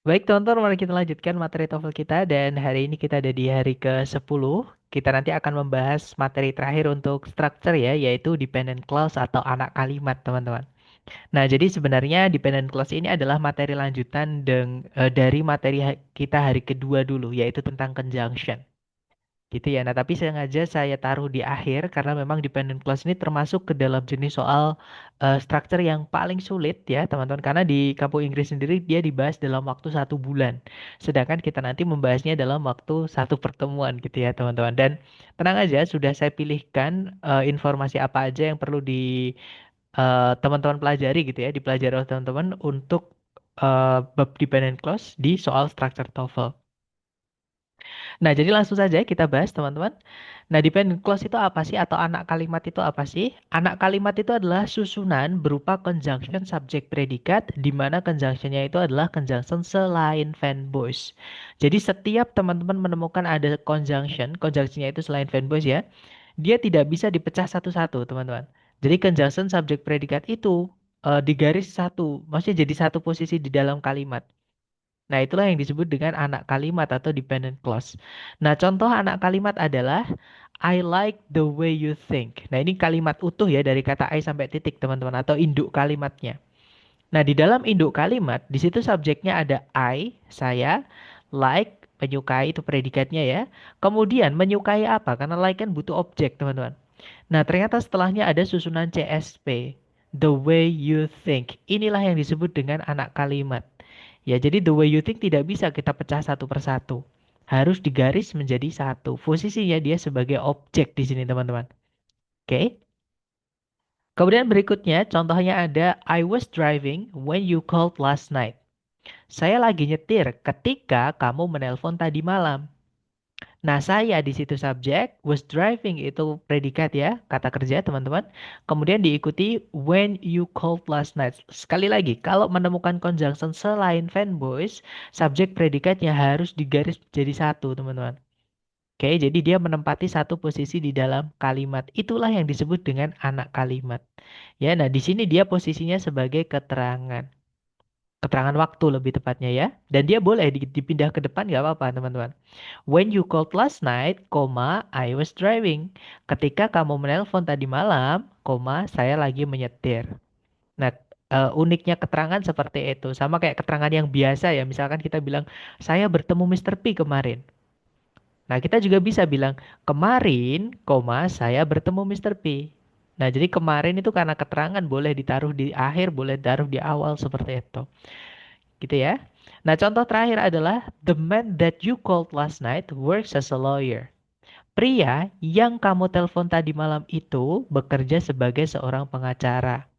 Baik teman-teman, mari kita lanjutkan materi TOEFL kita dan hari ini kita ada di hari ke-10. Kita nanti akan membahas materi terakhir untuk structure ya, yaitu dependent clause atau anak kalimat teman-teman. Nah, jadi sebenarnya dependent clause ini adalah materi lanjutan dari materi kita hari kedua dulu, yaitu tentang conjunction. Gitu ya. Nah, tapi sengaja saya taruh di akhir karena memang dependent clause ini termasuk ke dalam jenis soal structure yang paling sulit ya, teman-teman. Karena di kampus Inggris sendiri dia dibahas dalam waktu 1 bulan. Sedangkan kita nanti membahasnya dalam waktu satu pertemuan gitu ya, teman-teman. Dan tenang aja, sudah saya pilihkan informasi apa aja yang perlu teman-teman pelajari gitu ya, dipelajari oleh teman-teman untuk bab dependent clause di soal structure TOEFL. Nah, jadi langsung saja kita bahas, teman-teman. Nah, dependent clause itu apa sih? Atau anak kalimat itu apa sih? Anak kalimat itu adalah susunan berupa conjunction subject predikat, di mana conjunctionnya itu adalah conjunction selain fan voice. Jadi, setiap teman-teman menemukan ada conjunctionnya itu selain fan voice ya, dia tidak bisa dipecah satu-satu, teman-teman. Jadi, conjunction subject predikat itu digaris satu, maksudnya jadi satu posisi di dalam kalimat. Nah, itulah yang disebut dengan anak kalimat atau dependent clause. Nah, contoh anak kalimat adalah I like the way you think. Nah, ini kalimat utuh ya dari kata I sampai titik, teman-teman, atau induk kalimatnya. Nah, di dalam induk kalimat, di situ subjeknya ada I, saya, like, menyukai itu predikatnya ya. Kemudian menyukai apa? Karena like kan butuh objek, teman-teman. Nah, ternyata setelahnya ada susunan CSP. The way you think. Inilah yang disebut dengan anak kalimat. Ya, jadi the way you think tidak bisa kita pecah satu persatu. Harus digaris menjadi satu. Posisinya dia sebagai objek di sini, teman-teman. Oke. Kemudian berikutnya, contohnya ada I was driving when you called last night. Saya lagi nyetir ketika kamu menelpon tadi malam. Nah, saya di situ subjek, was driving itu predikat ya, kata kerja teman-teman. Kemudian diikuti when you called last night. Sekali lagi, kalau menemukan conjunction selain fan voice, subjek predikatnya harus digaris jadi satu, teman-teman. Oke, jadi dia menempati satu posisi di dalam kalimat. Itulah yang disebut dengan anak kalimat. Ya, nah di sini dia posisinya sebagai keterangan. Keterangan waktu lebih tepatnya ya. Dan dia boleh dipindah ke depan nggak apa-apa, teman-teman. When you called last night, I was driving. Ketika kamu menelpon tadi malam, saya lagi menyetir. Nah, uniknya keterangan seperti itu. Sama kayak keterangan yang biasa ya. Misalkan kita bilang, saya bertemu Mr. P kemarin. Nah, kita juga bisa bilang, kemarin, saya bertemu Mr. P. Nah, jadi kemarin itu karena keterangan boleh ditaruh di akhir, boleh ditaruh di awal seperti itu. Gitu ya. Nah, contoh terakhir adalah, the man that you called last night works as a lawyer. Pria yang kamu telepon tadi malam itu bekerja sebagai seorang pengacara.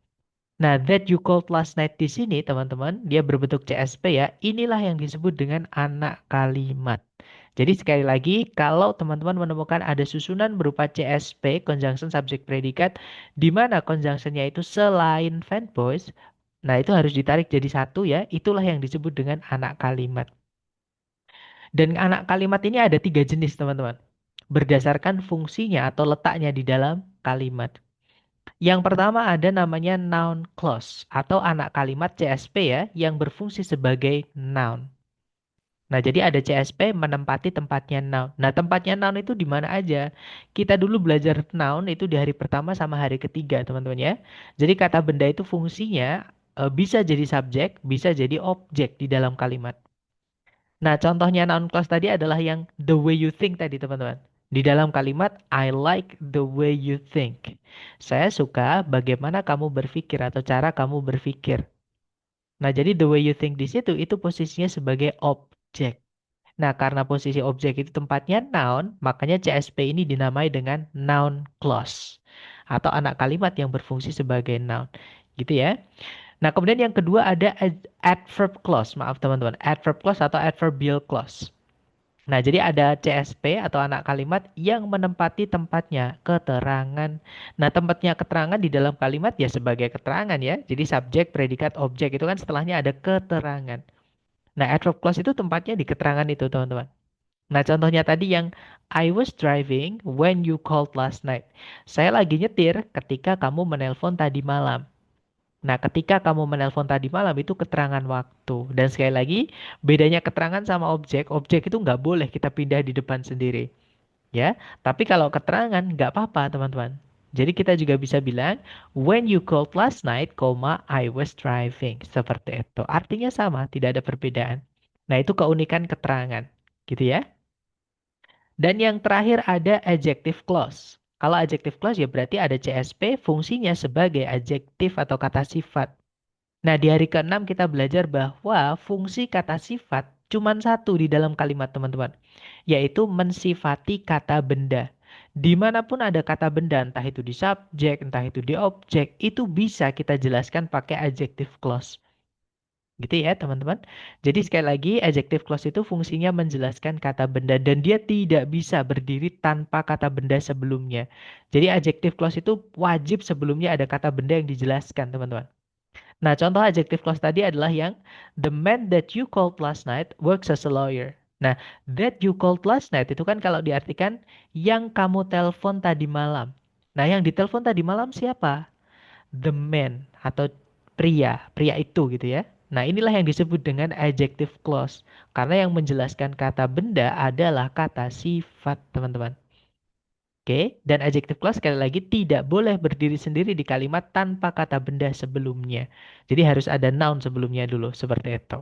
Nah, that you called last night di sini, teman-teman, dia berbentuk CSP ya. Inilah yang disebut dengan anak kalimat. Jadi sekali lagi, kalau teman-teman menemukan ada susunan berupa CSP, conjunction subject predikat, di mana conjunctionnya itu selain fan voice, nah itu harus ditarik jadi satu ya. Itulah yang disebut dengan anak kalimat. Dan anak kalimat ini ada 3 jenis, teman-teman. Berdasarkan fungsinya atau letaknya di dalam kalimat. Yang pertama ada namanya noun clause atau anak kalimat CSP ya yang berfungsi sebagai noun. Nah, jadi ada CSP menempati tempatnya noun. Nah, tempatnya noun itu di mana aja? Kita dulu belajar noun itu di hari pertama sama hari ketiga, teman-teman ya. Jadi kata benda itu fungsinya bisa jadi subjek, bisa jadi objek di dalam kalimat. Nah, contohnya noun clause tadi adalah yang the way you think tadi, teman-teman. Di dalam kalimat, I like the way you think. Saya suka bagaimana kamu berpikir atau cara kamu berpikir. Nah, jadi the way you think di situ itu posisinya sebagai objek. Nah, karena posisi objek itu tempatnya noun, makanya CSP ini dinamai dengan noun clause atau anak kalimat yang berfungsi sebagai noun. Gitu ya. Nah, kemudian yang kedua ada adverb clause. Maaf teman-teman, adverb clause atau adverbial clause. Nah, jadi ada CSP atau anak kalimat yang menempati tempatnya keterangan. Nah, tempatnya keterangan di dalam kalimat ya sebagai keterangan ya. Jadi subjek, predikat, objek itu kan setelahnya ada keterangan. Nah, adverb clause itu tempatnya di keterangan itu, teman-teman. Nah, contohnya tadi yang I was driving when you called last night. Saya lagi nyetir ketika kamu menelpon tadi malam. Nah, ketika kamu menelpon tadi malam itu keterangan waktu. Dan sekali lagi, bedanya keterangan sama objek, objek itu nggak boleh kita pindah di depan sendiri. Ya, tapi kalau keterangan nggak apa-apa, teman-teman. Jadi kita juga bisa bilang, when you called last night, I was driving. Seperti itu. Artinya sama, tidak ada perbedaan. Nah, itu keunikan keterangan. Gitu ya. Dan yang terakhir ada adjective clause. Kalau adjective clause ya berarti ada CSP fungsinya sebagai adjektif atau kata sifat. Nah, di hari ke-6 kita belajar bahwa fungsi kata sifat cuma satu di dalam kalimat teman-teman, yaitu mensifati kata benda. Dimanapun ada kata benda, entah itu di subjek, entah itu di objek, itu bisa kita jelaskan pakai adjective clause. Gitu ya, teman-teman. Jadi sekali lagi, adjective clause itu fungsinya menjelaskan kata benda dan dia tidak bisa berdiri tanpa kata benda sebelumnya. Jadi adjective clause itu wajib sebelumnya ada kata benda yang dijelaskan, teman-teman. Nah, contoh adjective clause tadi adalah yang the man that you called last night works as a lawyer. Nah, that you called last night itu kan kalau diartikan yang kamu telepon tadi malam. Nah, yang ditelepon tadi malam siapa? The man atau pria itu gitu ya. Nah, inilah yang disebut dengan adjective clause. Karena yang menjelaskan kata benda adalah kata sifat, teman-teman. Oke, dan adjective clause sekali lagi tidak boleh berdiri sendiri di kalimat tanpa kata benda sebelumnya. Jadi harus ada noun sebelumnya dulu, seperti itu.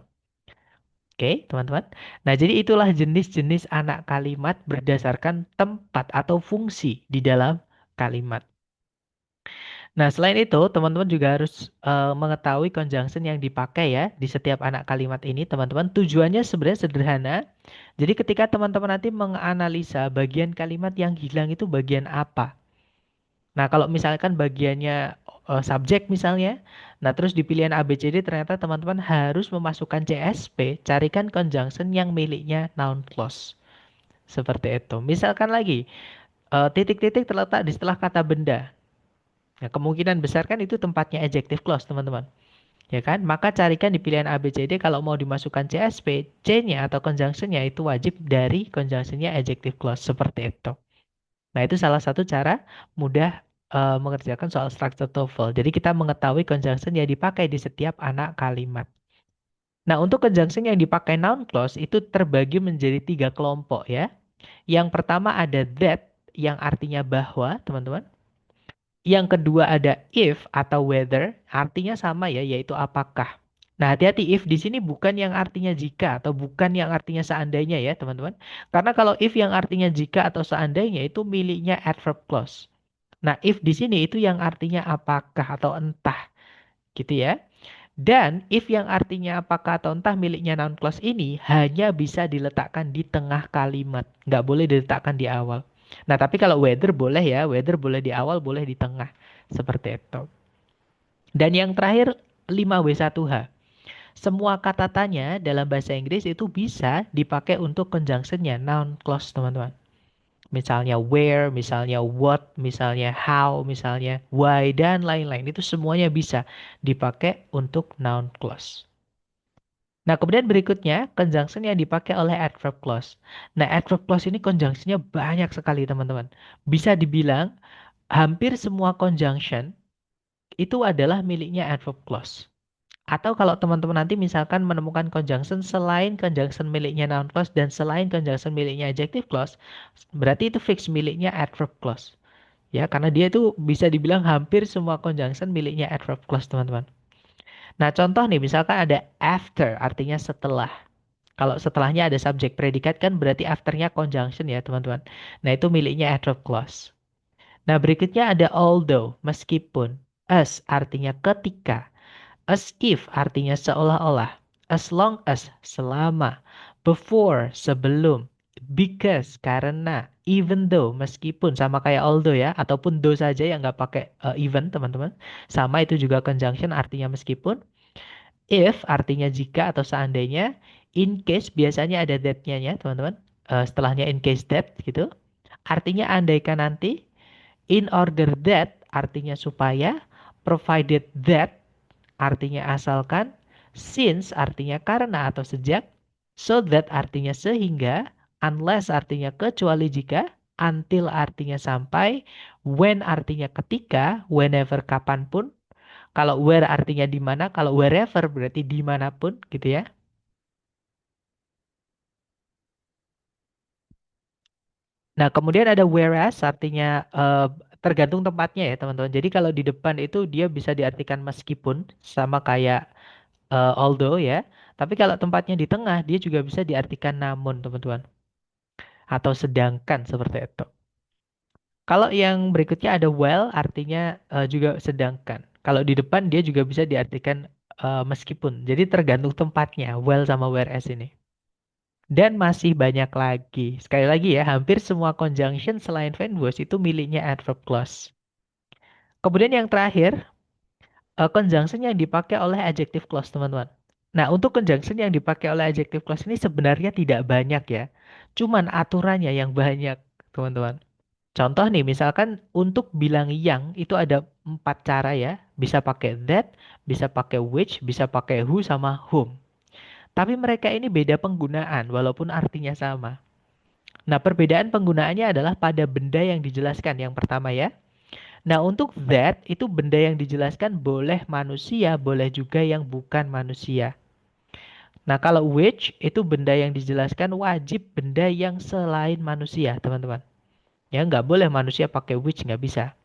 Oke, teman-teman. Nah, jadi itulah jenis-jenis anak kalimat berdasarkan tempat atau fungsi di dalam kalimat. Nah, selain itu, teman-teman juga harus mengetahui conjunction yang dipakai ya di setiap anak kalimat ini, teman-teman. Tujuannya sebenarnya sederhana. Jadi ketika teman-teman nanti menganalisa bagian kalimat yang hilang itu bagian apa. Nah, kalau misalkan bagiannya subjek misalnya, nah terus di pilihan A, B, C, D ternyata teman-teman harus memasukkan CSP, carikan conjunction yang miliknya noun clause. Seperti itu. Misalkan lagi, titik-titik terletak di setelah kata benda. Nah, kemungkinan besar kan itu tempatnya adjective clause, teman-teman. Ya kan? Maka carikan di pilihan A, B, C, D kalau mau dimasukkan CSP, C-nya atau conjunction-nya itu wajib dari conjunction-nya adjective clause. Seperti itu. Nah, itu salah satu cara mudah mengerjakan soal structure TOEFL. Jadi kita mengetahui conjunction yang dipakai di setiap anak kalimat. Nah, untuk conjunction yang dipakai noun clause itu terbagi menjadi 3 kelompok ya. Yang pertama ada that yang artinya bahwa, teman-teman. Yang kedua ada if atau whether, artinya sama ya, yaitu apakah. Nah, hati-hati if di sini bukan yang artinya jika atau bukan yang artinya seandainya ya, teman-teman. Karena kalau if yang artinya jika atau seandainya itu miliknya adverb clause. Nah, if di sini itu yang artinya apakah atau entah, gitu ya. Dan if yang artinya apakah atau entah miliknya noun clause ini hanya bisa diletakkan di tengah kalimat, nggak boleh diletakkan di awal. Nah, tapi kalau whether boleh ya, whether boleh di awal, boleh di tengah, seperti itu. Dan yang terakhir 5W1H. Semua kata tanya dalam bahasa Inggris itu bisa dipakai untuk conjunctionnya noun clause, teman-teman. Misalnya where, misalnya what, misalnya how, misalnya why, dan lain-lain. Itu semuanya bisa dipakai untuk noun clause. Nah, kemudian berikutnya, conjunction yang dipakai oleh adverb clause. Nah, adverb clause ini conjunction-nya banyak sekali, teman-teman. Bisa dibilang, hampir semua conjunction itu adalah miliknya adverb clause. Atau kalau teman-teman nanti misalkan menemukan conjunction selain conjunction miliknya noun clause dan selain conjunction miliknya adjective clause, berarti itu fix miliknya adverb clause. Ya, karena dia itu bisa dibilang hampir semua conjunction miliknya adverb clause, teman-teman. Nah, contoh nih, misalkan ada after, artinya setelah. Kalau setelahnya ada subjek predikat kan berarti afternya conjunction ya, teman-teman. Nah, itu miliknya adverb clause. Nah, berikutnya ada although, meskipun. As artinya ketika. As if artinya seolah-olah. As long as, selama. Before, sebelum. Because, karena. Even though, meskipun. Sama kayak although ya. Ataupun though saja yang nggak pakai even, teman-teman. Sama itu juga conjunction artinya meskipun. If artinya jika atau seandainya. In case biasanya ada that-nya ya, teman-teman. Setelahnya in case that gitu. Artinya andaikan nanti. In order that artinya supaya. Provided that artinya asalkan, since artinya karena atau sejak, so that artinya sehingga, unless artinya kecuali jika, until artinya sampai, when artinya ketika, whenever kapanpun, Kalau where artinya di mana, kalau wherever berarti dimanapun gitu ya. Nah, kemudian ada whereas artinya tergantung tempatnya ya teman-teman. Jadi kalau di depan itu dia bisa diartikan meskipun sama kayak although ya. Tapi kalau tempatnya di tengah dia juga bisa diartikan namun teman-teman. Atau sedangkan seperti itu. Kalau yang berikutnya ada while artinya juga sedangkan. Kalau di depan dia juga bisa diartikan meskipun. Jadi tergantung tempatnya while sama whereas ini. Dan masih banyak lagi. Sekali lagi ya, hampir semua conjunction selain Van Voice itu miliknya adverb clause. Kemudian yang terakhir, conjunction yang dipakai oleh adjective clause, teman-teman. Nah, untuk conjunction yang dipakai oleh adjective clause ini sebenarnya tidak banyak ya. Cuman aturannya yang banyak, teman-teman. Contoh nih, misalkan untuk bilang yang itu ada 4 cara ya. Bisa pakai that, bisa pakai which, bisa pakai who sama whom. Tapi mereka ini beda penggunaan walaupun artinya sama. Nah, perbedaan penggunaannya adalah pada benda yang dijelaskan yang pertama ya. Nah, untuk that itu benda yang dijelaskan boleh manusia, boleh juga yang bukan manusia. Nah, kalau which itu benda yang dijelaskan wajib benda yang selain manusia, teman-teman. Ya, nggak boleh manusia pakai which, nggak bisa.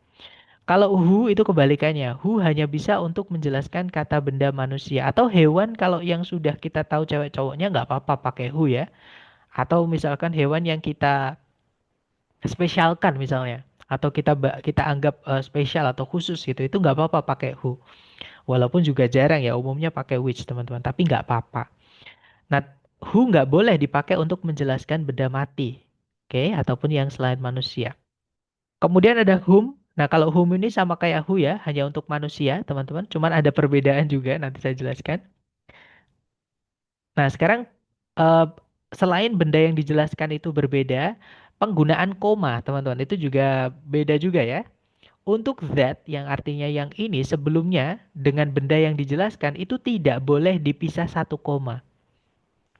Kalau who itu kebalikannya. Who hanya bisa untuk menjelaskan kata benda manusia. Atau hewan kalau yang sudah kita tahu cewek cowoknya nggak apa-apa pakai who ya. Atau misalkan hewan yang kita spesialkan misalnya. Atau kita anggap spesial atau khusus gitu. Itu nggak apa-apa pakai who. Walaupun juga jarang ya umumnya pakai which teman-teman. Tapi nggak apa-apa. Nah, who nggak boleh dipakai untuk menjelaskan benda mati. Oke, ataupun yang selain manusia. Kemudian ada whom. Nah, kalau whom ini sama kayak who ya, hanya untuk manusia, teman-teman. Cuman ada perbedaan juga, nanti saya jelaskan. Nah, sekarang eh, selain benda yang dijelaskan itu berbeda, penggunaan koma, teman-teman, itu juga beda juga ya. Untuk that yang artinya yang ini sebelumnya dengan benda yang dijelaskan itu tidak boleh dipisah satu koma.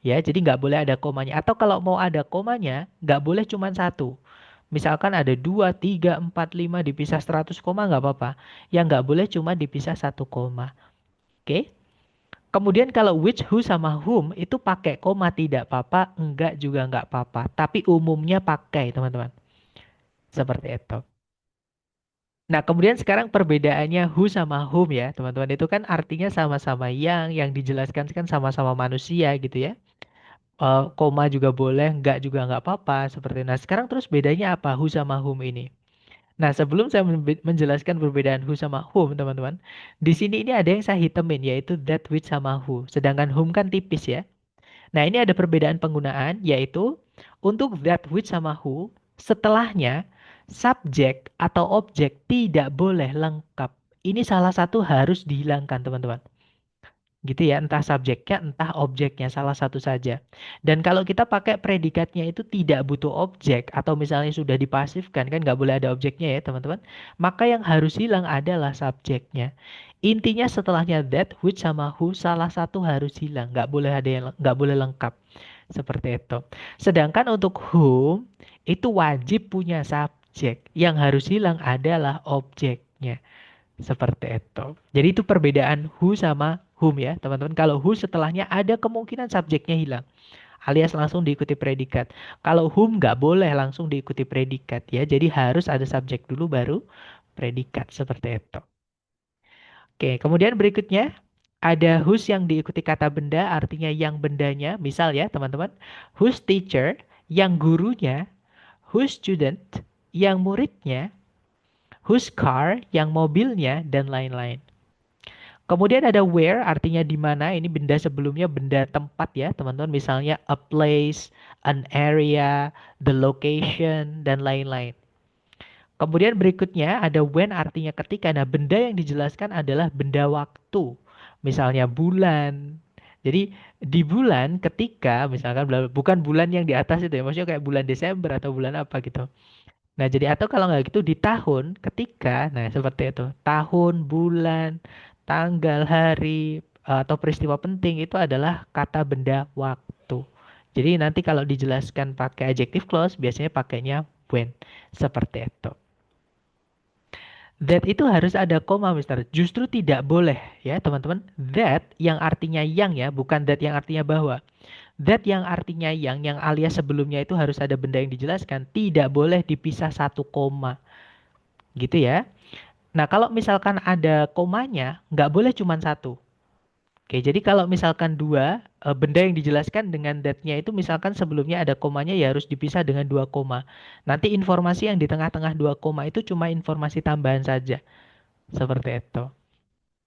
Ya, jadi nggak boleh ada komanya. Atau kalau mau ada komanya, nggak boleh cuma satu. Misalkan ada 2, 3, 4, 5 dipisah 100 koma nggak apa-apa. Yang nggak boleh cuma dipisah satu koma. Oke? Kemudian kalau which, who, sama whom itu pakai koma tidak apa-apa, enggak juga nggak apa-apa. Tapi umumnya pakai, teman-teman. Seperti itu. Nah, kemudian sekarang perbedaannya who sama whom ya, teman-teman. Itu kan artinya sama-sama yang dijelaskan kan sama-sama manusia gitu ya. Koma juga boleh, enggak juga nggak apa-apa. Seperti Nah, sekarang terus bedanya apa who sama whom ini? Nah, sebelum saya menjelaskan perbedaan who sama whom, teman-teman, di sini ini ada yang saya hitemin, yaitu that which sama who. Sedangkan whom kan tipis ya. Nah, ini ada perbedaan penggunaan, yaitu untuk that which sama who, setelahnya subjek atau objek tidak boleh lengkap. Ini salah satu harus dihilangkan, teman-teman. Gitu ya, entah subjeknya, entah objeknya, salah satu saja. Dan kalau kita pakai predikatnya itu tidak butuh objek, atau misalnya sudah dipasifkan, kan nggak boleh ada objeknya ya teman-teman, maka yang harus hilang adalah subjeknya. Intinya setelahnya that, which sama who, salah satu harus hilang, nggak boleh ada yang nggak boleh lengkap. Seperti itu. Sedangkan untuk whom, itu wajib punya subjek. Yang harus hilang adalah objeknya. Seperti itu. Jadi itu perbedaan who sama whom ya, teman-teman. Kalau who setelahnya ada kemungkinan subjeknya hilang, alias langsung diikuti predikat. Kalau whom nggak boleh langsung diikuti predikat ya. Jadi harus ada subjek dulu baru predikat seperti itu. Oke, kemudian berikutnya ada whose yang diikuti kata benda artinya yang bendanya. Misal ya, teman-teman, whose teacher yang gurunya, whose student yang muridnya, whose car yang mobilnya dan lain-lain. Kemudian ada where, artinya di mana. Ini benda sebelumnya benda tempat ya, teman-teman. Misalnya a place, an area, the location, dan lain-lain. Kemudian berikutnya ada when, artinya ketika. Nah, benda yang dijelaskan adalah benda waktu. Misalnya bulan. Jadi di bulan ketika, misalkan bukan bulan yang di atas itu ya. Maksudnya kayak bulan Desember atau bulan apa gitu. Nah, jadi atau kalau nggak gitu di tahun ketika, nah seperti itu. Tahun, bulan, tanggal, hari, atau peristiwa penting itu adalah kata benda waktu. Jadi nanti kalau dijelaskan pakai adjective clause biasanya pakainya when. Seperti itu. That itu harus ada koma, Mister. Justru tidak boleh, ya, teman-teman. That yang artinya yang, ya, bukan that yang artinya bahwa. That yang artinya yang alias sebelumnya itu harus ada benda yang dijelaskan, tidak boleh dipisah satu koma. Gitu ya. Nah, kalau misalkan ada komanya, nggak boleh cuma satu. Oke, jadi kalau misalkan dua, benda yang dijelaskan dengan that-nya itu misalkan sebelumnya ada komanya ya harus dipisah dengan dua koma. Nanti informasi yang di tengah-tengah dua koma itu cuma informasi tambahan saja. Seperti itu.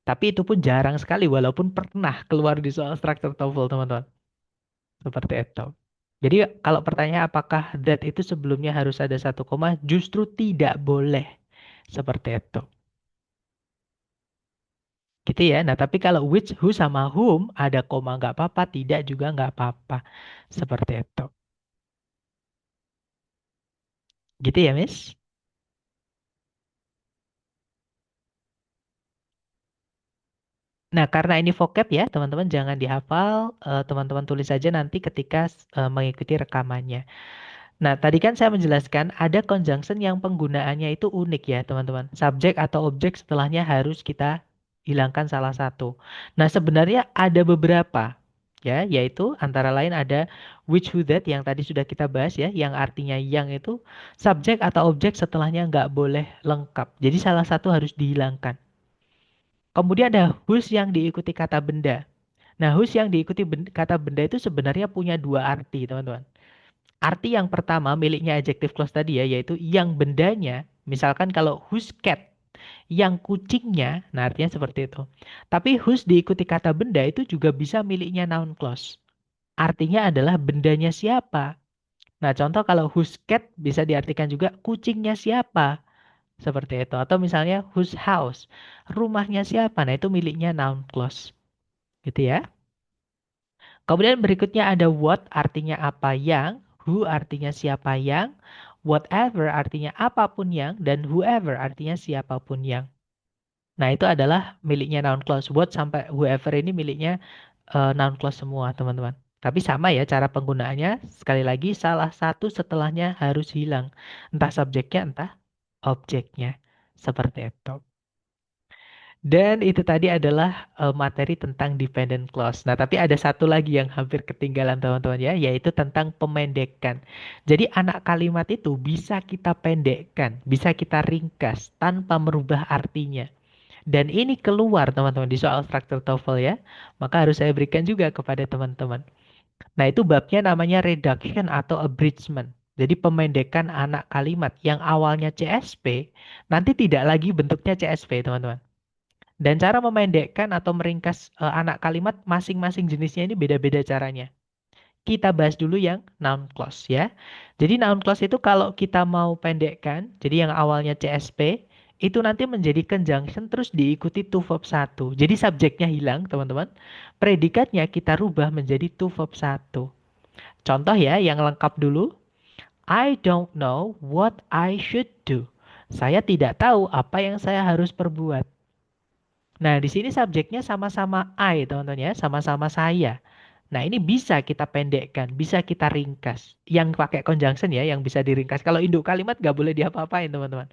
Tapi itu pun jarang sekali walaupun pernah keluar di soal struktur TOEFL, teman-teman. Seperti itu. Jadi kalau pertanyaan apakah that itu sebelumnya harus ada satu koma, justru tidak boleh. Seperti itu. Gitu ya. Nah, tapi kalau which, who, sama whom ada koma nggak apa-apa, tidak juga nggak apa-apa. Seperti itu. Gitu ya, Miss? Nah, karena ini vocab ya, teman-teman jangan dihafal, teman-teman tulis saja nanti ketika mengikuti rekamannya. Nah, tadi kan saya menjelaskan ada conjunction yang penggunaannya itu unik ya, teman-teman. Subjek atau objek setelahnya harus kita hilangkan salah satu. Nah, sebenarnya ada beberapa ya, yaitu antara lain ada which, who, that yang tadi sudah kita bahas ya, yang artinya yang itu subjek atau objek setelahnya nggak boleh lengkap. Jadi salah satu harus dihilangkan. Kemudian ada whose yang diikuti kata benda. Nah, whose yang diikuti kata benda itu sebenarnya punya dua arti, teman-teman. Arti yang pertama miliknya adjective clause tadi ya, yaitu yang bendanya. Misalkan kalau whose cat, yang kucingnya, nah artinya seperti itu. Tapi whose diikuti kata benda itu juga bisa miliknya noun clause. Artinya adalah bendanya siapa. Nah, contoh kalau whose cat bisa diartikan juga kucingnya siapa. Seperti itu. Atau misalnya whose house, rumahnya siapa. Nah, itu miliknya noun clause. Gitu ya. Kemudian berikutnya ada what artinya apa yang, who artinya siapa yang, whatever artinya apapun yang, dan whoever artinya siapapun yang. Nah, itu adalah miliknya noun clause. What sampai whoever ini miliknya noun clause semua, teman-teman. Tapi sama ya cara penggunaannya. Sekali lagi, salah satu setelahnya harus hilang. Entah subjeknya, entah objeknya. Seperti itu. Dan itu tadi adalah materi tentang dependent clause. Nah, tapi ada satu lagi yang hampir ketinggalan teman-teman ya, yaitu tentang pemendekan. Jadi anak kalimat itu bisa kita pendekkan, bisa kita ringkas tanpa merubah artinya. Dan ini keluar teman-teman di soal struktur TOEFL ya. Maka harus saya berikan juga kepada teman-teman. Nah, itu babnya namanya reduction atau abridgment. Jadi pemendekan anak kalimat yang awalnya CSP, nanti tidak lagi bentuknya CSP, teman-teman. Dan cara memendekkan atau meringkas anak kalimat masing-masing jenisnya ini beda-beda caranya. Kita bahas dulu yang noun clause ya. Jadi noun clause itu kalau kita mau pendekkan, jadi yang awalnya CSP, itu nanti menjadi conjunction terus diikuti to verb satu. Jadi subjeknya hilang, teman-teman. Predikatnya kita rubah menjadi to verb satu. Contoh ya, yang lengkap dulu. I don't know what I should do. Saya tidak tahu apa yang saya harus perbuat. Nah, di sini subjeknya sama-sama I, teman-teman ya, sama-sama saya. Nah, ini bisa kita pendekkan, bisa kita ringkas. Yang pakai conjunction ya, yang bisa diringkas. Kalau induk kalimat nggak boleh diapa-apain, teman-teman.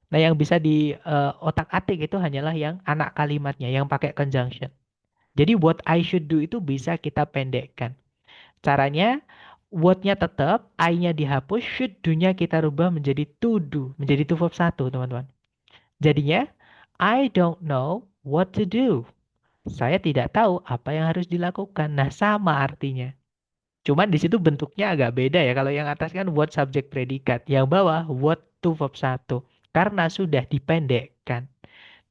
Nah, yang bisa di otak-atik itu hanyalah yang anak kalimatnya, yang pakai conjunction. Jadi, what I should do itu bisa kita pendekkan. Caranya, what-nya tetap, I-nya dihapus, should do-nya kita rubah menjadi to do, menjadi to verb satu, teman-teman. Jadinya, I don't know what to do. Saya tidak tahu apa yang harus dilakukan. Nah, sama artinya. Cuman di situ bentuknya agak beda ya. Kalau yang atas kan what subject predikat. Yang bawah what to verb satu. Karena sudah dipendekkan.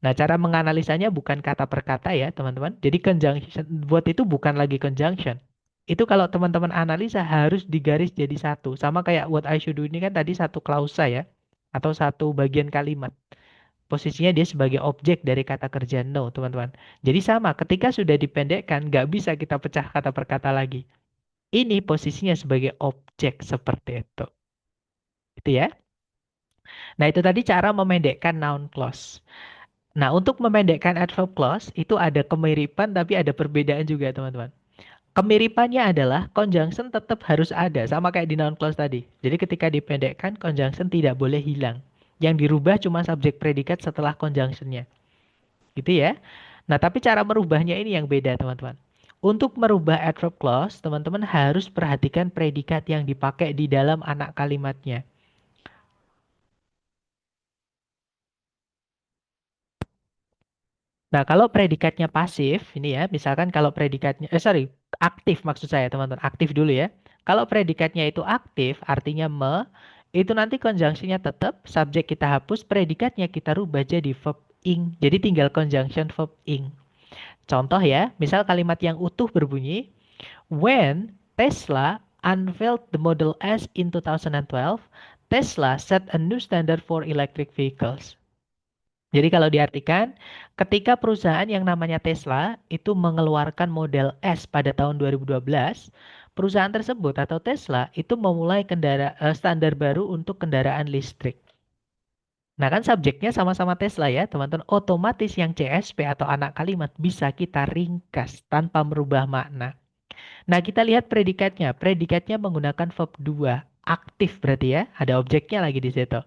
Nah, cara menganalisanya bukan kata per kata ya, teman-teman. Jadi conjunction, what itu bukan lagi conjunction. Itu kalau teman-teman analisa harus digaris jadi satu. Sama kayak what I should do ini kan tadi satu klausa ya. Atau satu bagian kalimat. Posisinya dia sebagai objek dari kata kerja no, teman-teman. Jadi sama, ketika sudah dipendekkan, nggak bisa kita pecah kata per kata lagi. Ini posisinya sebagai objek seperti itu. Itu ya. Nah, itu tadi cara memendekkan noun clause. Nah, untuk memendekkan adverb clause, itu ada kemiripan tapi ada perbedaan juga, teman-teman. Kemiripannya adalah conjunction tetap harus ada, sama kayak di noun clause tadi. Jadi ketika dipendekkan, conjunction tidak boleh hilang. Yang dirubah cuma subjek predikat setelah conjunctionnya. Gitu ya. Nah, tapi cara merubahnya ini yang beda, teman-teman. Untuk merubah adverb clause, teman-teman harus perhatikan predikat yang dipakai di dalam anak kalimatnya. Nah, kalau predikatnya pasif, ini ya, misalkan kalau predikatnya, aktif maksud saya, teman-teman. Aktif dulu ya. Kalau predikatnya itu aktif, artinya itu nanti konjungsinya tetap, subjek kita hapus, predikatnya kita rubah jadi verb ing. Jadi tinggal conjunction verb ing. Contoh ya, misal kalimat yang utuh berbunyi, when Tesla unveiled the Model S in 2012, Tesla set a new standard for electric vehicles. Jadi kalau diartikan, ketika perusahaan yang namanya Tesla itu mengeluarkan model S pada tahun 2012, perusahaan tersebut atau Tesla itu memulai standar baru untuk kendaraan listrik. Nah kan subjeknya sama-sama Tesla ya, teman-teman. Otomatis yang CSP atau anak kalimat bisa kita ringkas tanpa merubah makna. Nah kita lihat predikatnya. Predikatnya menggunakan verb 2. Aktif berarti ya, ada objeknya lagi di situ.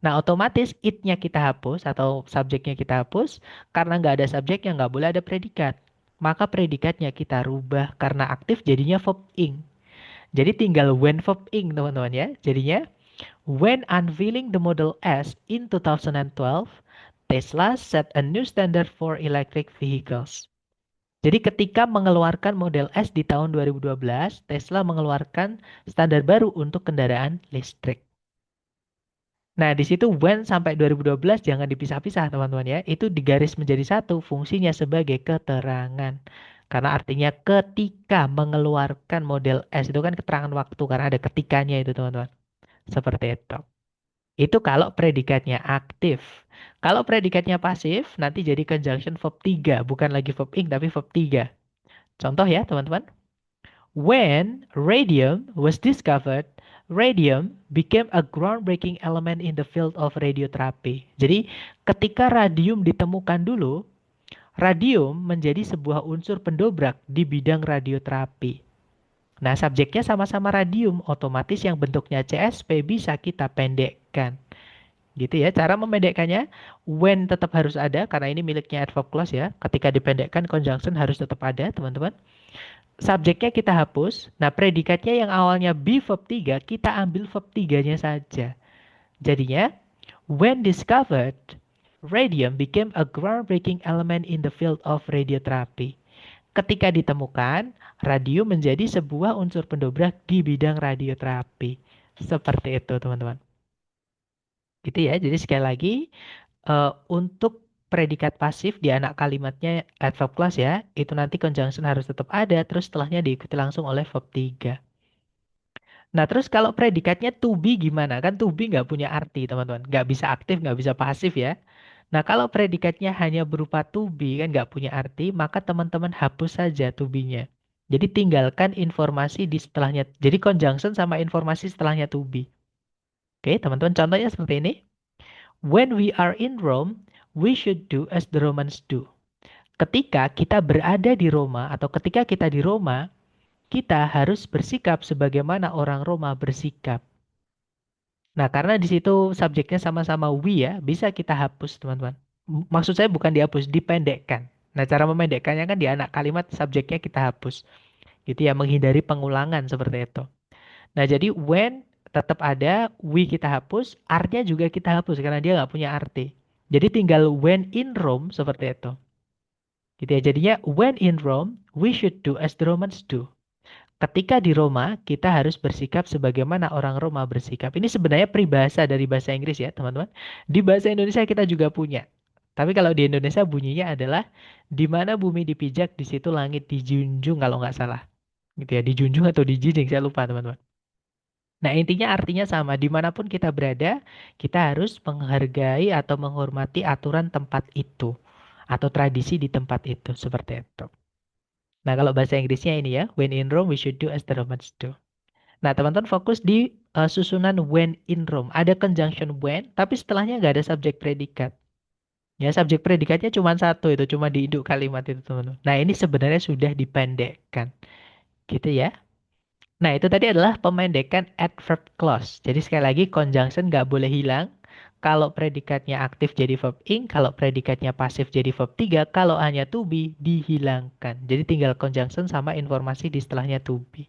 Nah, otomatis it-nya kita hapus atau subjeknya kita hapus karena nggak ada subjeknya, nggak boleh ada predikat. Maka predikatnya kita rubah karena aktif jadinya verb ing. Jadi tinggal when verb ing teman-teman ya. Jadinya when unveiling the Model S in 2012, Tesla set a new standard for electric vehicles. Jadi ketika mengeluarkan model S di tahun 2012, Tesla mengeluarkan standar baru untuk kendaraan listrik. Nah, di situ when sampai 2012 jangan dipisah-pisah, teman-teman ya. Itu digaris menjadi satu, fungsinya sebagai keterangan. Karena artinya ketika mengeluarkan model S itu kan keterangan waktu karena ada ketikanya itu, teman-teman. Seperti itu. Itu kalau predikatnya aktif. Kalau predikatnya pasif, nanti jadi conjunction verb 3, bukan lagi verb ing tapi verb 3. Contoh ya, teman-teman. When radium was discovered, radium became a groundbreaking element in the field of radiotherapy. Jadi, ketika radium ditemukan dulu, radium menjadi sebuah unsur pendobrak di bidang radioterapi. Nah, subjeknya sama-sama radium, otomatis yang bentuknya CSP bisa kita pendekkan. Gitu ya, cara memendekkannya, when tetap harus ada, karena ini miliknya adverb clause ya. Ketika dipendekkan, conjunction harus tetap ada, teman-teman. Subjeknya kita hapus. Nah, predikatnya yang awalnya be verb 3, kita ambil verb 3-nya saja. Jadinya, when discovered, radium became a groundbreaking element in the field of radiotherapy. Ketika ditemukan, radium menjadi sebuah unsur pendobrak di bidang radioterapi. Seperti itu, teman-teman. Gitu ya. Jadi sekali lagi, untuk predikat pasif di anak kalimatnya adverb clause ya, itu nanti conjunction harus tetap ada, terus setelahnya diikuti langsung oleh verb 3. Nah, terus kalau predikatnya to be gimana? Kan to be nggak punya arti, teman-teman. Nggak bisa aktif, nggak bisa pasif ya. Nah, kalau predikatnya hanya berupa to be, kan nggak punya arti, maka teman-teman hapus saja to be-nya. Jadi tinggalkan informasi di setelahnya. Jadi conjunction sama informasi setelahnya to be. Oke, teman-teman, contohnya seperti ini. When we are in Rome, we should do as the Romans do. Ketika kita berada di Roma atau ketika kita di Roma, kita harus bersikap sebagaimana orang Roma bersikap. Nah, karena di situ subjeknya sama-sama we ya, bisa kita hapus, teman-teman. Maksud saya bukan dihapus, dipendekkan. Nah, cara memendekkannya kan di anak kalimat subjeknya kita hapus. Gitu ya, menghindari pengulangan seperti itu. Nah, jadi when tetap ada, we kita hapus, are-nya juga kita hapus karena dia nggak punya arti. Jadi tinggal when in Rome seperti itu. Gitu ya, jadinya when in Rome, we should do as the Romans do. Ketika di Roma, kita harus bersikap sebagaimana orang Roma bersikap. Ini sebenarnya peribahasa dari bahasa Inggris ya, teman-teman. Di bahasa Indonesia kita juga punya. Tapi kalau di Indonesia bunyinya adalah di mana bumi dipijak, di situ langit dijunjung kalau nggak salah. Gitu ya, dijunjung atau dijinjing, saya lupa teman-teman. Nah, intinya artinya sama. Dimanapun kita berada, kita harus menghargai atau menghormati aturan tempat itu. Atau tradisi di tempat itu. Seperti itu. Nah, kalau bahasa Inggrisnya ini ya. When in Rome, we should do as the Romans do. Nah, teman-teman fokus di susunan when in Rome. Ada conjunction when, tapi setelahnya nggak ada subjek predikat. Ya, subjek predikatnya cuma satu itu. Cuma di induk kalimat itu, teman-teman. Nah, ini sebenarnya sudah dipendekkan. Gitu ya. Nah, itu tadi adalah pemendekan adverb clause. Jadi sekali lagi conjunction nggak boleh hilang. Kalau predikatnya aktif jadi verb ing, kalau predikatnya pasif jadi verb 3, kalau hanya to be dihilangkan. Jadi tinggal conjunction sama informasi di setelahnya to be.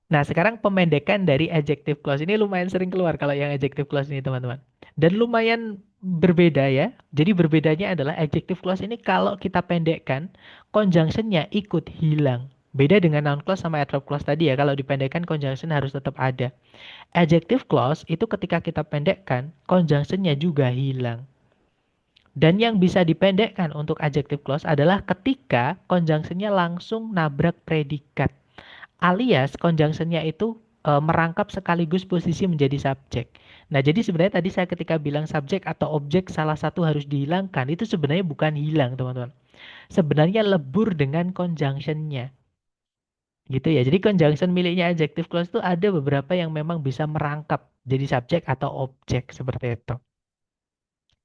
Nah, sekarang pemendekan dari adjective clause ini lumayan sering keluar kalau yang adjective clause ini, teman-teman. Dan lumayan berbeda ya. Jadi berbedanya adalah adjective clause ini kalau kita pendekkan, conjunctionnya ikut hilang. Beda dengan noun clause sama adverb clause tadi ya. Kalau dipendekkan, conjunction harus tetap ada. Adjective clause itu ketika kita pendekkan, conjunctionnya juga hilang. Dan yang bisa dipendekkan untuk adjective clause adalah ketika conjunctionnya langsung nabrak predikat. Alias conjunctionnya itu merangkap sekaligus posisi menjadi subjek. Nah, jadi sebenarnya tadi saya ketika bilang subjek atau objek salah satu harus dihilangkan, itu sebenarnya bukan hilang, teman-teman. Sebenarnya lebur dengan conjunctionnya. Gitu ya. Jadi conjunction miliknya adjective clause itu ada beberapa yang memang bisa merangkap jadi subjek atau objek seperti itu.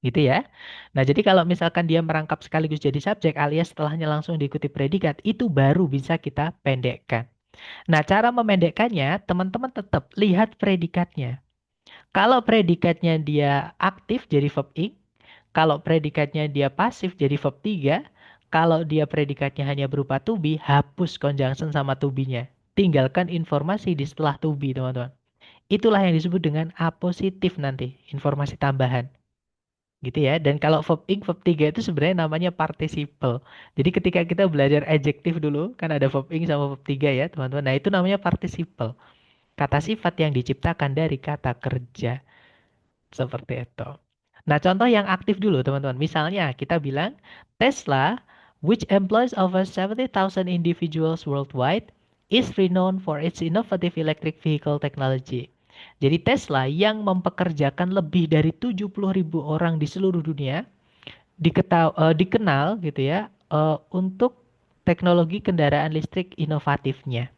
Gitu ya. Nah, jadi kalau misalkan dia merangkap sekaligus jadi subjek alias setelahnya langsung diikuti predikat, itu baru bisa kita pendekkan. Nah, cara memendekkannya, teman-teman tetap lihat predikatnya. Kalau predikatnya dia aktif jadi verb ing, kalau predikatnya dia pasif jadi verb 3, kalau dia predikatnya hanya berupa to be, hapus conjunction sama to be-nya. Tinggalkan informasi di setelah to be, teman-teman. Itulah yang disebut dengan apositif nanti, informasi tambahan. Gitu ya. Dan kalau verb ing, verb 3 itu sebenarnya namanya participle. Jadi ketika kita belajar adjective dulu, kan ada verb ing sama verb 3 ya, teman-teman. Nah, itu namanya participle. Kata sifat yang diciptakan dari kata kerja. Seperti itu. Nah, contoh yang aktif dulu, teman-teman. Misalnya, kita bilang, Tesla, which employs over 70,000 individuals worldwide, is renowned for its innovative electric vehicle technology. Jadi Tesla yang mempekerjakan lebih dari 70.000 orang di seluruh dunia, dikenal gitu ya, untuk teknologi kendaraan listrik inovatifnya.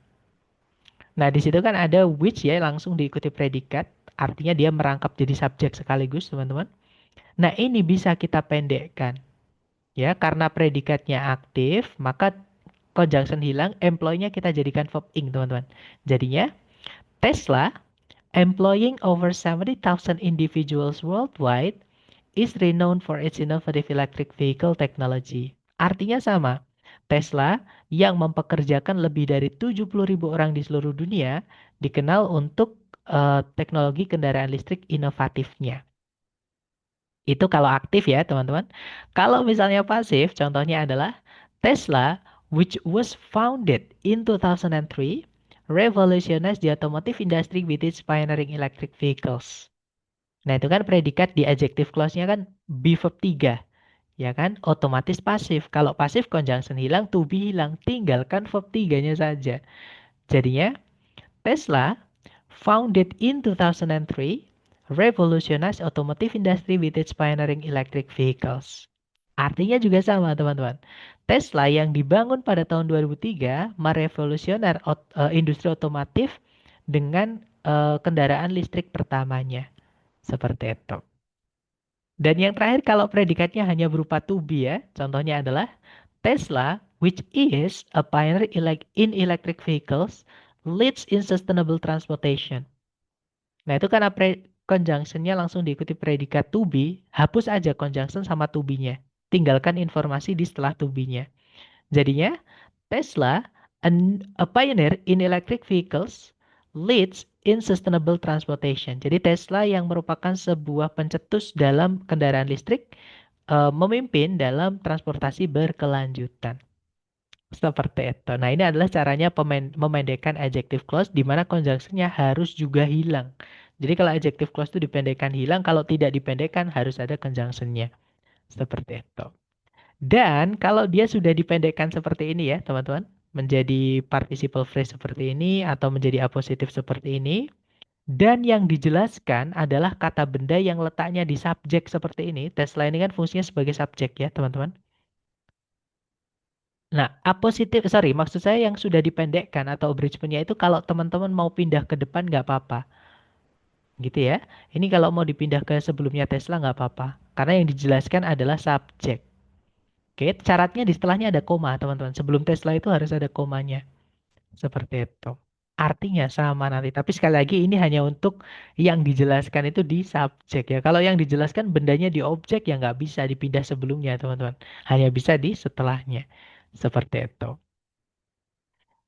Nah, di situ kan ada which ya, langsung diikuti predikat, artinya dia merangkap jadi subjek sekaligus, teman-teman. Nah, ini bisa kita pendekkan. Ya, karena predikatnya aktif, maka conjunction hilang, employ-nya kita jadikan verb ing, teman-teman. Jadinya, Tesla, employing over 70,000 individuals worldwide, is renowned for its innovative electric vehicle technology. Artinya sama. Tesla yang mempekerjakan lebih dari 70.000 orang di seluruh dunia dikenal untuk teknologi kendaraan listrik inovatifnya. Itu kalau aktif ya, teman-teman. Kalau misalnya pasif, contohnya adalah Tesla, which was founded in 2003, revolutionized the automotive industry with its pioneering electric vehicles. Nah, itu kan predikat di adjective clause-nya kan be verb 3. Ya kan? Otomatis pasif. Kalau pasif conjunction hilang, to be hilang. Tinggalkan verb 3-nya saja. Jadinya, Tesla, founded in 2003, revolutionized automotive industry with its pioneering electric vehicles. Artinya juga sama, teman-teman. Tesla yang dibangun pada tahun 2003 merevolusioner industri otomotif dengan kendaraan listrik pertamanya. Seperti itu. Dan yang terakhir kalau predikatnya hanya berupa to be ya, contohnya adalah Tesla, which is a pioneer in electric vehicles, leads in sustainable transportation. Nah, itu karena conjunction-nya langsung diikuti predikat to be, hapus aja conjunction sama to be-nya. Tinggalkan informasi di setelah to be-nya. Jadinya, Tesla, a pioneer in electric vehicles, leads in sustainable transportation. Jadi Tesla yang merupakan sebuah pencetus dalam kendaraan listrik, memimpin dalam transportasi berkelanjutan. Seperti itu. Nah, ini adalah caranya memendekkan adjective clause di mana conjunction-nya harus juga hilang. Jadi kalau adjective clause itu dipendekkan hilang, kalau tidak dipendekkan harus ada conjunction-nya. Seperti itu. Dan kalau dia sudah dipendekkan seperti ini ya, teman-teman, menjadi participle phrase seperti ini atau menjadi apositif seperti ini, dan yang dijelaskan adalah kata benda yang letaknya di subjek seperti ini. Tesla ini kan fungsinya sebagai subjek ya, teman-teman. Nah, apositif, sorry, maksud saya yang sudah dipendekkan atau abridgement-nya itu kalau teman-teman mau pindah ke depan nggak apa-apa. Gitu ya. Ini kalau mau dipindah ke sebelumnya Tesla nggak apa-apa. Karena yang dijelaskan adalah subjek. Oke, syaratnya di setelahnya ada koma, teman-teman. Sebelum Tesla itu harus ada komanya. Seperti itu. Artinya sama nanti. Tapi sekali lagi ini hanya untuk yang dijelaskan itu di subjek ya. Kalau yang dijelaskan bendanya di objek ya nggak bisa dipindah sebelumnya teman-teman. Hanya bisa di setelahnya. Seperti itu.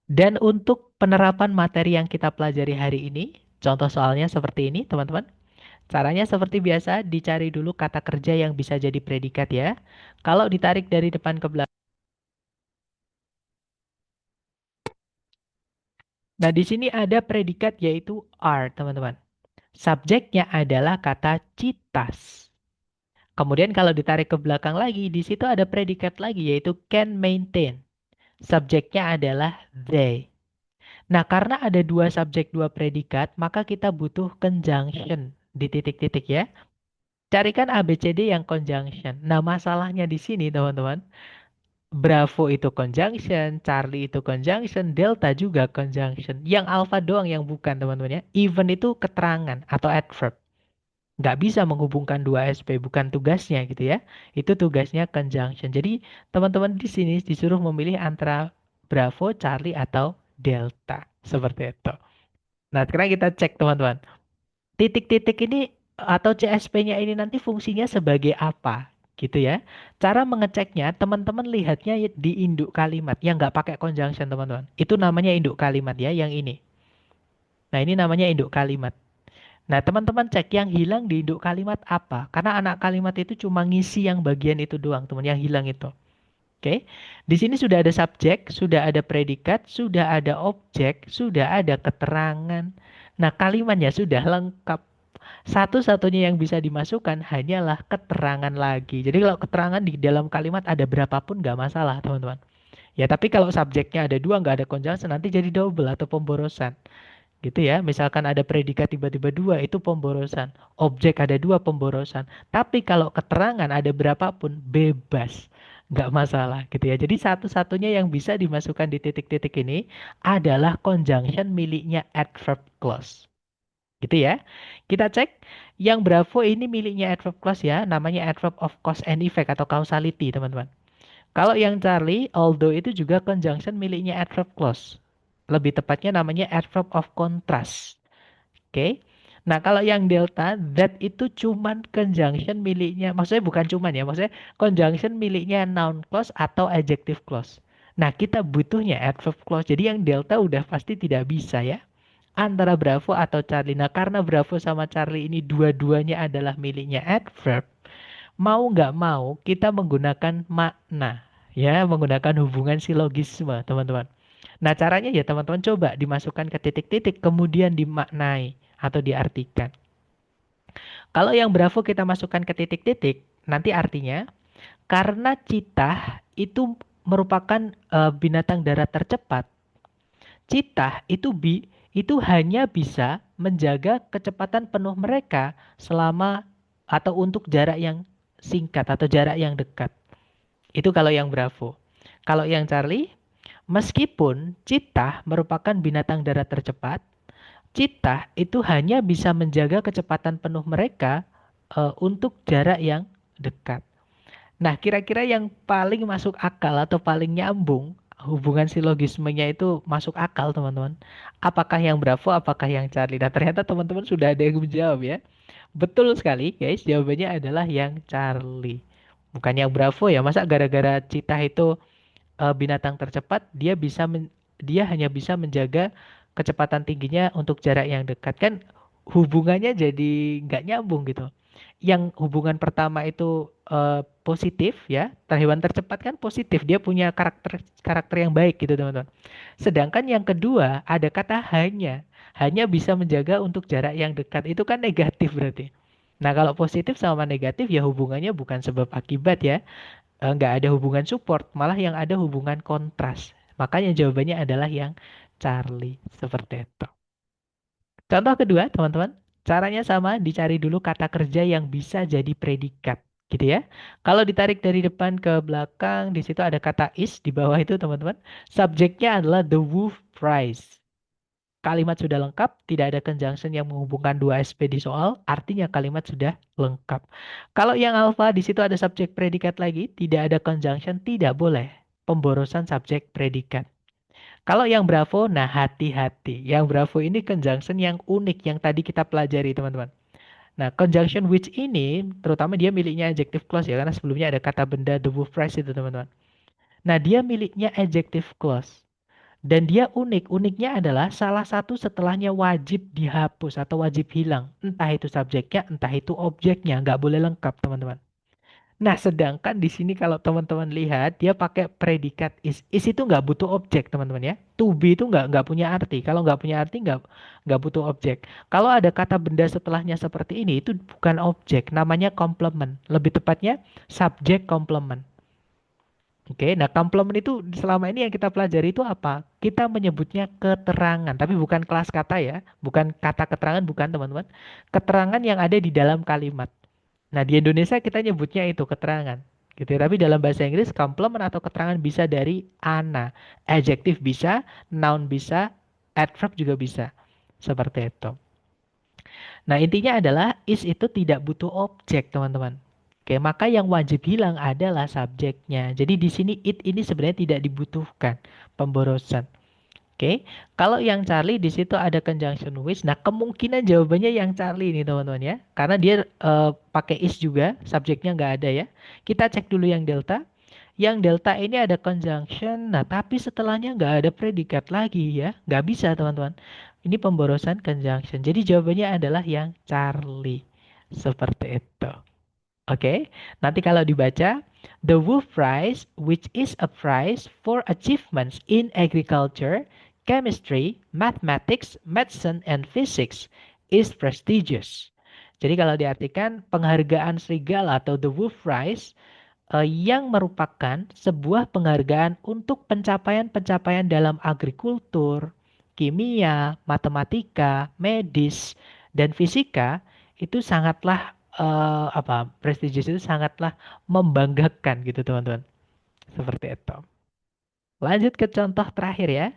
Dan untuk penerapan materi yang kita pelajari hari ini, contoh soalnya seperti ini teman-teman. Caranya seperti biasa, dicari dulu kata kerja yang bisa jadi predikat ya. Kalau ditarik dari depan ke belakang. Nah, di sini ada predikat yaitu are, teman-teman. Subjeknya adalah kata citas. Kemudian kalau ditarik ke belakang lagi, di situ ada predikat lagi yaitu can maintain. Subjeknya adalah they. Nah, karena ada dua subjek, dua predikat, maka kita butuh conjunction di titik-titik ya. Carikan ABCD yang conjunction. Nah, masalahnya di sini, teman-teman. Bravo itu conjunction, Charlie itu conjunction, Delta juga conjunction. Yang alpha doang yang bukan, teman-teman ya. Even itu keterangan atau adverb. Nggak bisa menghubungkan dua SP, bukan tugasnya gitu ya. Itu tugasnya conjunction. Jadi teman-teman di sini disuruh memilih antara Bravo, Charlie atau Delta. Seperti itu. Nah, sekarang kita cek teman-teman. Titik-titik ini atau CSP-nya ini nanti fungsinya sebagai apa? Gitu ya. Cara mengeceknya, teman-teman lihatnya di induk kalimat yang nggak pakai conjunction teman-teman. Itu namanya induk kalimat ya, yang ini. Nah, ini namanya induk kalimat. Nah, teman-teman cek yang hilang di induk kalimat apa? Karena anak kalimat itu cuma ngisi yang bagian itu doang, teman, yang hilang itu. Oke. Di sini sudah ada subjek, sudah ada predikat, sudah ada objek, sudah ada keterangan. Nah, kalimatnya sudah lengkap. Satu-satunya yang bisa dimasukkan hanyalah keterangan lagi. Jadi kalau keterangan di dalam kalimat ada berapapun nggak masalah, teman-teman. Ya, tapi kalau subjeknya ada dua, nggak ada conjunction, nanti jadi double atau pemborosan. Gitu ya, misalkan ada predikat tiba-tiba dua, itu pemborosan. Objek ada dua, pemborosan. Tapi kalau keterangan ada berapapun, bebas. Nggak masalah gitu ya. Jadi satu-satunya yang bisa dimasukkan di titik-titik ini adalah conjunction miliknya adverb clause. Gitu ya. Kita cek yang Bravo ini miliknya adverb clause ya, namanya adverb of cause and effect atau causality, teman-teman. Kalau yang Charlie, although itu juga conjunction miliknya adverb clause. Lebih tepatnya namanya adverb of contrast. Oke. Nah, kalau yang Delta, that itu cuman conjunction miliknya, maksudnya bukan cuman ya, maksudnya conjunction miliknya noun clause atau adjective clause. Nah, kita butuhnya adverb clause. Jadi yang Delta udah pasti tidak bisa ya antara Bravo atau Charlie. Nah, karena Bravo sama Charlie ini dua-duanya adalah miliknya adverb, mau nggak mau kita menggunakan makna, ya, menggunakan hubungan silogisme, teman-teman. Nah, caranya ya teman-teman coba dimasukkan ke titik-titik, kemudian dimaknai atau diartikan. Kalau yang Bravo kita masukkan ke titik-titik, nanti artinya karena citah itu merupakan binatang darat tercepat, itu hanya bisa menjaga kecepatan penuh mereka selama atau untuk jarak yang singkat atau jarak yang dekat. Itu kalau yang Bravo. Kalau yang Charlie, meskipun Citah merupakan binatang darat tercepat, Citah itu hanya bisa menjaga kecepatan penuh mereka untuk jarak yang dekat. Nah, kira-kira yang paling masuk akal atau paling nyambung hubungan silogismenya itu masuk akal, teman-teman. Apakah yang Bravo, apakah yang Charlie? Nah, ternyata teman-teman sudah ada yang menjawab ya. Betul sekali, guys. Jawabannya adalah yang Charlie. Bukan yang Bravo ya. Masa gara-gara Citah itu binatang tercepat, dia hanya bisa menjaga kecepatan tingginya untuk jarak yang dekat. Kan hubungannya jadi nggak nyambung gitu. Yang hubungan pertama itu positif ya, hewan tercepat kan positif, dia punya karakter karakter yang baik gitu teman-teman. Sedangkan yang kedua ada kata hanya bisa menjaga untuk jarak yang dekat, itu kan negatif berarti. Nah, kalau positif sama negatif ya hubungannya bukan sebab akibat ya. Nggak ada hubungan support, malah yang ada hubungan kontras. Makanya jawabannya adalah yang Charlie. Seperti itu. Contoh kedua, teman-teman. Caranya sama, dicari dulu kata kerja yang bisa jadi predikat. Gitu ya. Kalau ditarik dari depan ke belakang, di situ ada kata is di bawah itu, teman-teman. Subjeknya adalah the wolf price. Kalimat sudah lengkap, tidak ada conjunction yang menghubungkan dua SP di soal, artinya kalimat sudah lengkap. Kalau yang alpha di situ ada subjek predikat lagi, tidak ada conjunction, tidak boleh pemborosan subjek predikat. Kalau yang Bravo, nah hati-hati. Yang Bravo ini conjunction yang unik yang tadi kita pelajari, teman-teman. Nah, conjunction which ini, terutama dia miliknya adjective clause ya, karena sebelumnya ada kata benda the wolf price itu, teman-teman. Nah, dia miliknya adjective clause. Dan dia unik. Uniknya adalah salah satu setelahnya wajib dihapus atau wajib hilang. Entah itu subjeknya, entah itu objeknya. Nggak boleh lengkap, teman-teman. Nah, sedangkan di sini kalau teman-teman lihat, dia pakai predikat is. Is itu nggak butuh objek, teman-teman ya. To be itu nggak punya arti. Kalau nggak punya arti, nggak butuh objek. Kalau ada kata benda setelahnya seperti ini, itu bukan objek. Namanya complement. Lebih tepatnya, subject complement. Oke, nah complement itu selama ini yang kita pelajari itu apa? Kita menyebutnya keterangan, tapi bukan kelas kata ya. Bukan kata keterangan, bukan teman-teman. Keterangan yang ada di dalam kalimat. Nah, di Indonesia kita nyebutnya itu keterangan. Gitu ya. Tapi dalam bahasa Inggris complement atau keterangan bisa dari ana. Adjective bisa, noun bisa, adverb juga bisa. Seperti itu. Nah, intinya adalah is itu tidak butuh objek, teman-teman. Oke, maka yang wajib hilang adalah subjeknya. Jadi di sini it ini sebenarnya tidak dibutuhkan pemborosan. Oke, kalau yang Charlie di situ ada conjunction with. Nah, kemungkinan jawabannya yang Charlie ini teman-teman ya, karena dia pakai is juga, subjeknya nggak ada ya. Kita cek dulu yang delta. Yang delta ini ada conjunction, nah tapi setelahnya nggak ada predikat lagi ya, nggak bisa teman-teman. Ini pemborosan conjunction. Jadi jawabannya adalah yang Charlie. Seperti itu. Oke, nanti kalau dibaca, the Wolf Prize, which is a prize for achievements in agriculture, chemistry, mathematics, medicine, and physics, is prestigious. Jadi kalau diartikan penghargaan serigala atau the Wolf Prize yang merupakan sebuah penghargaan untuk pencapaian-pencapaian dalam agrikultur, kimia, matematika, medis, dan fisika itu sangatlah prestigious itu sangatlah membanggakan gitu teman-teman. Seperti itu. Lanjut ke contoh terakhir ya.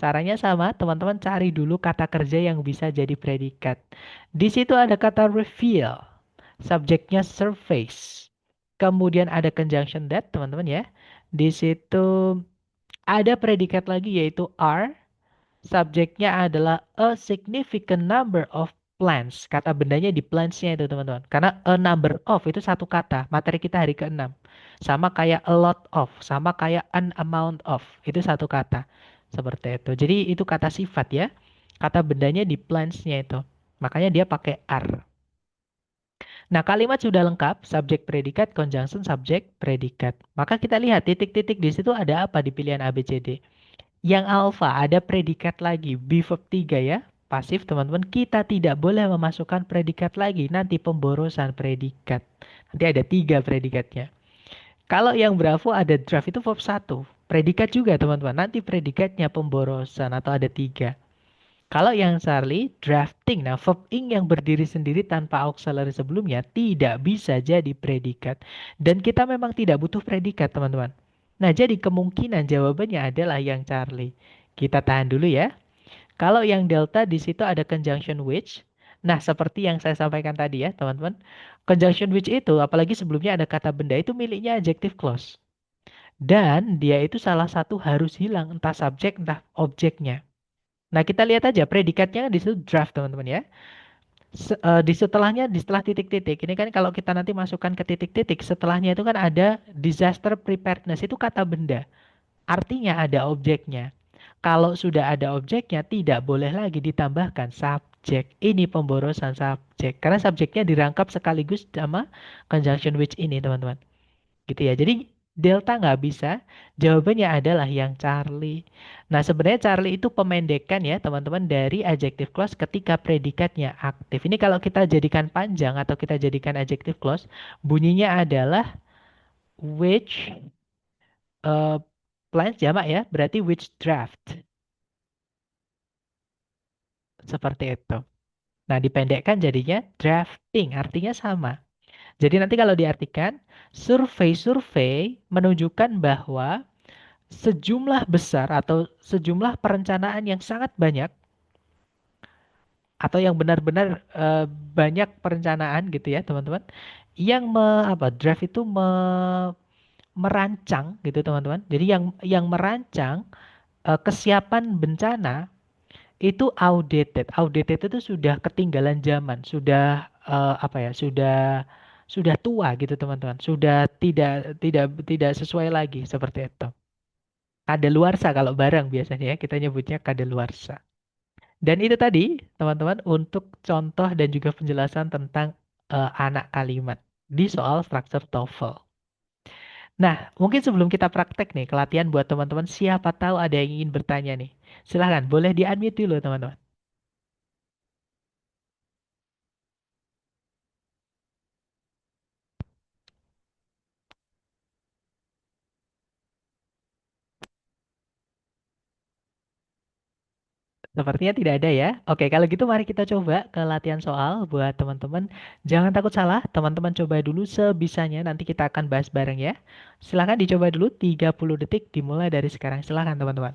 Caranya sama, teman-teman cari dulu kata kerja yang bisa jadi predikat. Di situ ada kata reveal, subjeknya surface. Kemudian ada conjunction that, teman-teman ya. Di situ ada predikat lagi yaitu are. Subjeknya adalah a significant number of plants. Kata bendanya di plants-nya itu teman-teman. Karena a number of itu satu kata. Materi kita hari ke-6. Sama kayak a lot of. Sama kayak an amount of. Itu satu kata. Seperti itu. Jadi itu kata sifat ya. Kata bendanya di plants-nya itu. Makanya dia pakai are. Nah, kalimat sudah lengkap, subjek predikat, conjunction subjek predikat. Maka kita lihat titik-titik di situ ada apa di pilihan A, B, C, D. Yang alfa ada predikat lagi, be verb 3 ya. Pasif teman-teman, kita tidak boleh memasukkan predikat lagi, nanti pemborosan predikat. Nanti ada 3 predikatnya. Kalau yang bravo ada draft itu verb 1. Predikat juga teman-teman, nanti predikatnya pemborosan atau ada 3. Kalau yang Charlie, drafting. Nah, verb ing yang berdiri sendiri tanpa auxiliary sebelumnya tidak bisa jadi predikat. Dan kita memang tidak butuh predikat, teman-teman. Nah, jadi kemungkinan jawabannya adalah yang Charlie. Kita tahan dulu ya. Kalau yang delta di situ ada conjunction which. Nah, seperti yang saya sampaikan tadi ya, teman-teman. Conjunction which itu, apalagi sebelumnya ada kata benda, itu miliknya adjective clause. Dan dia itu salah satu harus hilang, entah subjek, entah objeknya. Nah, kita lihat aja predikatnya kan di situ draft, teman-teman ya. Di setelahnya, di setelah titik-titik. Ini kan kalau kita nanti masukkan ke titik-titik, setelahnya itu kan ada disaster preparedness, itu kata benda. Artinya ada objeknya. Kalau sudah ada objeknya, tidak boleh lagi ditambahkan subjek. Ini pemborosan subjek. Karena subjeknya dirangkap sekaligus sama conjunction which ini, teman-teman. Gitu ya. Jadi delta nggak bisa. Jawabannya adalah yang Charlie. Nah, sebenarnya Charlie itu pemendekan ya, teman-teman, dari adjective clause ketika predikatnya aktif. Ini kalau kita jadikan panjang atau kita jadikan adjective clause, bunyinya adalah which uh, plans jamak ya, berarti which draft. Seperti itu. Nah, dipendekkan jadinya drafting, artinya sama. Jadi nanti kalau diartikan, survei-survei menunjukkan bahwa sejumlah besar atau sejumlah perencanaan yang sangat banyak atau yang benar-benar banyak perencanaan gitu ya teman-teman yang draft itu merancang gitu teman-teman. Jadi yang merancang Kesiapan bencana itu outdated. Outdated itu sudah ketinggalan zaman, sudah apa ya? Sudah tua gitu teman-teman. Sudah tidak sesuai lagi seperti itu. Kadaluarsa kalau barang biasanya ya kita nyebutnya kadaluarsa. Dan itu tadi teman-teman untuk contoh dan juga penjelasan tentang anak kalimat di soal structure TOEFL. Nah, mungkin sebelum kita praktek nih, kelatihan buat teman-teman, siapa tahu ada yang ingin bertanya nih. Silahkan, boleh di-unmute dulu teman-teman. Sepertinya tidak ada ya. Oke, kalau gitu mari kita coba ke latihan soal buat teman-teman. Jangan takut salah, teman-teman coba dulu sebisanya. Nanti kita akan bahas bareng ya. Silahkan dicoba dulu 30 detik dimulai dari sekarang. Silahkan teman-teman.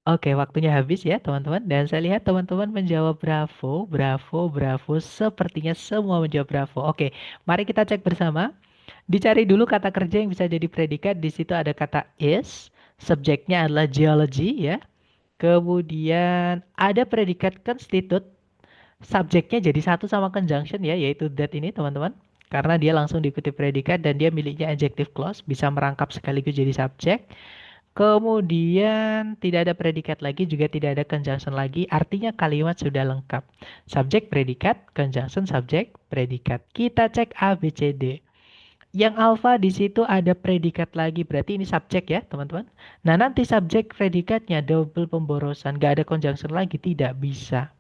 Oke, waktunya habis ya teman-teman. Dan saya lihat teman-teman menjawab bravo, bravo, bravo. Sepertinya semua menjawab bravo. Oke, mari kita cek bersama. Dicari dulu kata kerja yang bisa jadi predikat. Di situ ada kata is. Subjeknya adalah geology ya. Kemudian ada predikat constitute. Subjeknya jadi satu sama conjunction ya, yaitu that ini teman-teman. Karena dia langsung diikuti predikat dan dia miliknya adjective clause. Bisa merangkap sekaligus jadi subjek. Kemudian tidak ada predikat lagi, juga tidak ada conjunction lagi. Artinya kalimat sudah lengkap. Subjek, predikat, conjunction, subjek, predikat. Kita cek A, B, C, D. Yang alfa di situ ada predikat lagi, berarti ini subjek ya teman-teman. Nah nanti subjek predikatnya double pemborosan, nggak ada conjunction lagi, tidak bisa.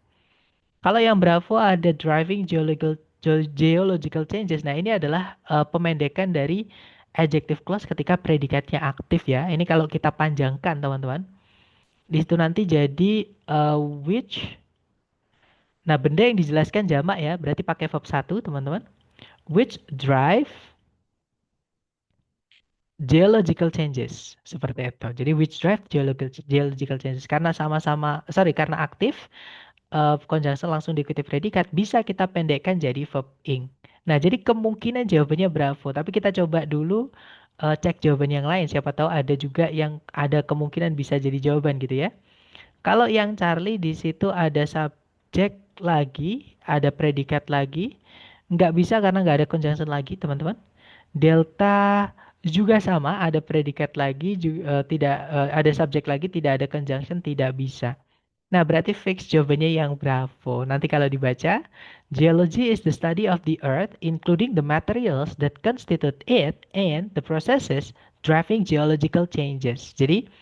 Kalau yang Bravo ada driving geological changes. Nah, ini adalah pemendekan dari adjective clause ketika predikatnya aktif ya. Ini kalau kita panjangkan, teman-teman. Di situ nanti jadi which. Nah, benda yang dijelaskan jamak ya, berarti pakai verb satu, teman-teman. Which drive geological changes. Seperti itu. Jadi which drive geological changes karena sama-sama sorry karena aktif conjunction langsung diikuti predikat, bisa kita pendekkan jadi verb ing. Nah, jadi kemungkinan jawabannya bravo, tapi kita coba dulu cek jawaban yang lain. Siapa tahu ada juga yang ada kemungkinan bisa jadi jawaban gitu ya. Kalau yang Charlie di situ ada subjek lagi, ada predikat lagi, nggak bisa karena nggak ada conjunction lagi, teman-teman. Delta juga sama, ada predikat lagi, tidak ada subjek lagi, tidak ada conjunction, tidak bisa. Nah, berarti fix jawabannya yang bravo. Nanti kalau dibaca, geology is the study of the earth, including the materials that constitute it and the processes driving geological changes. Jadi,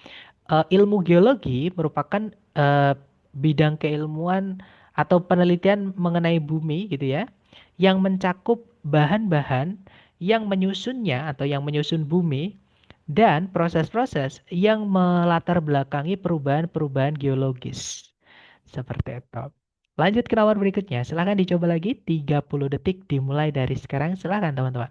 ilmu geologi merupakan eh, bidang keilmuan atau penelitian mengenai bumi gitu ya, yang mencakup bahan-bahan yang menyusunnya atau yang menyusun bumi dan proses-proses yang melatar belakangi perubahan-perubahan geologis. Seperti itu. Lanjut ke nomor berikutnya. Silahkan dicoba lagi. 30 detik dimulai dari sekarang. Silahkan teman-teman.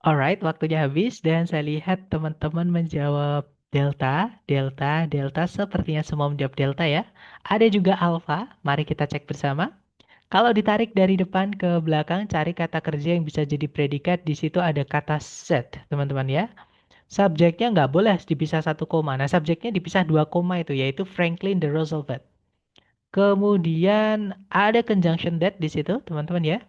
Alright, waktunya habis dan saya lihat teman-teman menjawab delta, delta, delta. Sepertinya semua menjawab delta ya. Ada juga alpha. Mari kita cek bersama. Kalau ditarik dari depan ke belakang, cari kata kerja yang bisa jadi predikat. Di situ ada kata set, teman-teman ya. Subjeknya nggak boleh dipisah satu koma. Nah, subjeknya dipisah dua koma itu, yaitu Franklin D. Roosevelt. Kemudian ada conjunction that di situ, teman-teman ya.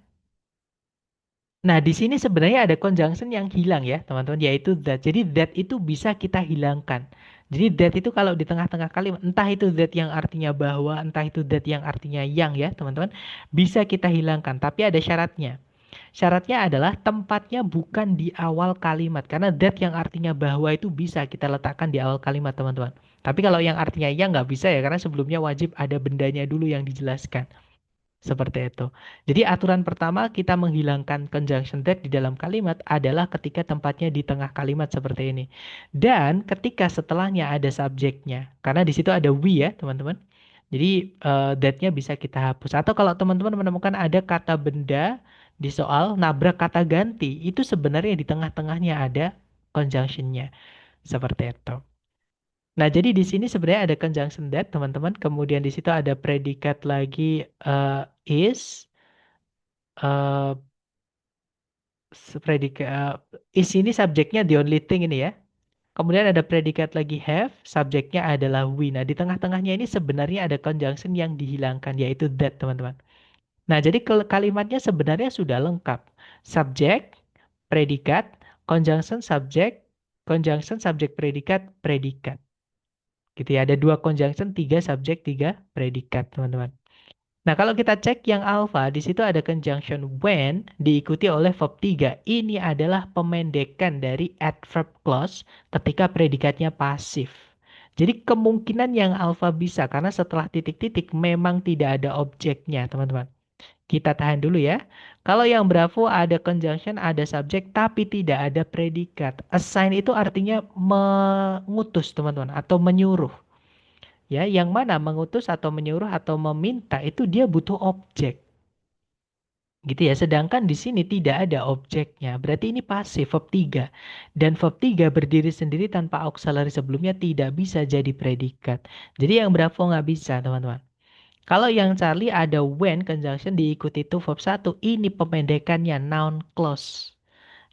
Nah, di sini sebenarnya ada conjunction yang hilang ya, teman-teman, yaitu that. Jadi that itu bisa kita hilangkan. Jadi that itu kalau di tengah-tengah kalimat, entah itu that yang artinya bahwa, entah itu that yang artinya yang ya, teman-teman, bisa kita hilangkan. Tapi ada syaratnya. Syaratnya adalah tempatnya bukan di awal kalimat. Karena that yang artinya bahwa itu bisa kita letakkan di awal kalimat, teman-teman. Tapi kalau yang artinya yang nggak bisa ya, karena sebelumnya wajib ada bendanya dulu yang dijelaskan. Seperti itu. Jadi aturan pertama kita menghilangkan conjunction that di dalam kalimat adalah ketika tempatnya di tengah kalimat seperti ini. Dan ketika setelahnya ada subjeknya. Karena di situ ada we ya, teman-teman. Jadi that-nya bisa kita hapus. Atau kalau teman-teman menemukan ada kata benda di soal nabrak kata ganti, itu sebenarnya di tengah-tengahnya ada conjunction-nya. Seperti itu. Nah, jadi di sini sebenarnya ada conjunction that, teman-teman. Kemudian di situ ada predikat lagi is, eh predikat is ini subjeknya the only thing ini ya. Kemudian ada predikat lagi have, subjeknya adalah we. Nah, di tengah-tengahnya ini sebenarnya ada conjunction yang dihilangkan, yaitu that, teman-teman. Nah, jadi kalimatnya sebenarnya sudah lengkap. Subjek, predikat, conjunction subjek, conjunction subjek predikat, predikat. Gitu ya, ada dua conjunction, tiga subjek, tiga predikat, teman-teman. Nah, kalau kita cek yang alpha, di situ ada conjunction when diikuti oleh verb 3. Ini adalah pemendekan dari adverb clause ketika predikatnya pasif. Jadi kemungkinan yang alpha bisa karena setelah titik-titik memang tidak ada objeknya, teman-teman. Kita tahan dulu ya. Kalau yang bravo ada conjunction, ada subjek, tapi tidak ada predikat. Assign itu artinya mengutus, teman-teman, atau menyuruh. Ya, yang mana mengutus atau menyuruh atau meminta itu dia butuh objek. Gitu ya. Sedangkan di sini tidak ada objeknya. Berarti ini pasif verb 3. Dan verb 3 berdiri sendiri tanpa auxiliary sebelumnya tidak bisa jadi predikat. Jadi yang bravo nggak bisa, teman-teman. Kalau yang Charlie ada when conjunction diikuti to verb 1, ini pemendekannya noun clause.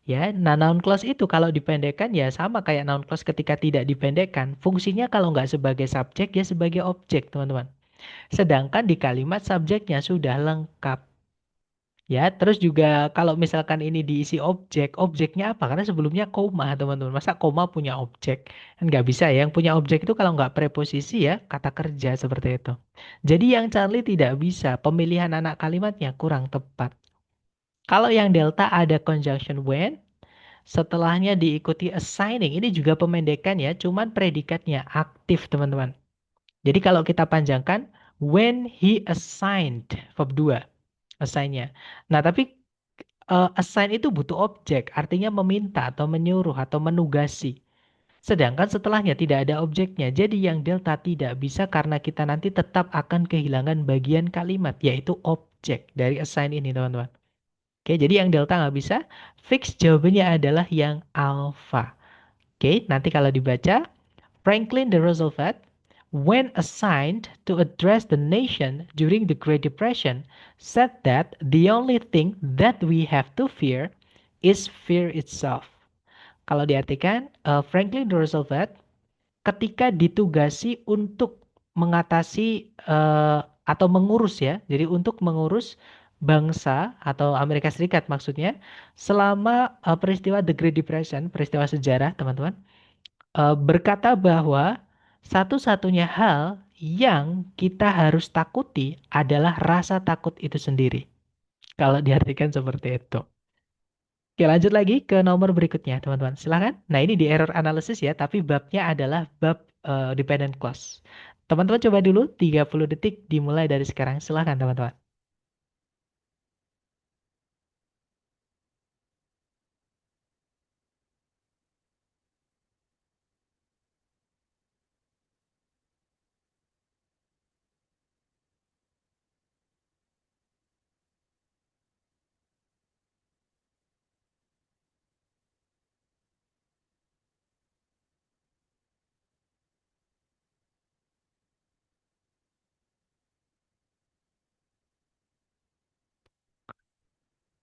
Ya, nah noun clause itu kalau dipendekkan ya sama kayak noun clause ketika tidak dipendekkan. Fungsinya kalau nggak sebagai subjek ya sebagai objek, teman-teman. Sedangkan di kalimat subjeknya sudah lengkap. Ya, terus juga kalau misalkan ini diisi objek, objeknya apa? Karena sebelumnya koma, teman-teman. Masa koma punya objek? Kan nggak bisa ya. Yang punya objek itu kalau nggak preposisi ya, kata kerja seperti itu. Jadi yang Charlie tidak bisa, pemilihan anak kalimatnya kurang tepat. Kalau yang delta ada conjunction when, setelahnya diikuti assigning. Ini juga pemendekan ya, cuman predikatnya aktif, teman-teman. Jadi kalau kita panjangkan, when he assigned, verb 2, assign-nya. Nah, tapi assign itu butuh objek, artinya meminta atau menyuruh atau menugasi. Sedangkan setelahnya tidak ada objeknya. Jadi yang delta tidak bisa karena kita nanti tetap akan kehilangan bagian kalimat, yaitu objek dari assign ini, teman-teman. Oke, jadi yang delta nggak bisa. Fix jawabannya adalah yang alpha. Oke, nanti kalau dibaca, Franklin D. Roosevelt, when assigned to address the nation during the Great Depression, said that the only thing that we have to fear is fear itself. Kalau diartikan, Franklin D. Roosevelt ketika ditugasi untuk mengatasi atau mengurus ya, jadi untuk mengurus bangsa atau Amerika Serikat maksudnya selama peristiwa The Great Depression, peristiwa sejarah teman-teman, berkata bahwa satu-satunya hal yang kita harus takuti adalah rasa takut itu sendiri. Kalau diartikan seperti itu. Oke, lanjut lagi ke nomor berikutnya, teman-teman. Silakan. Nah, ini di error analysis ya, tapi babnya adalah bab dependent clause. Teman-teman coba dulu 30 detik dimulai dari sekarang. Silakan, teman-teman.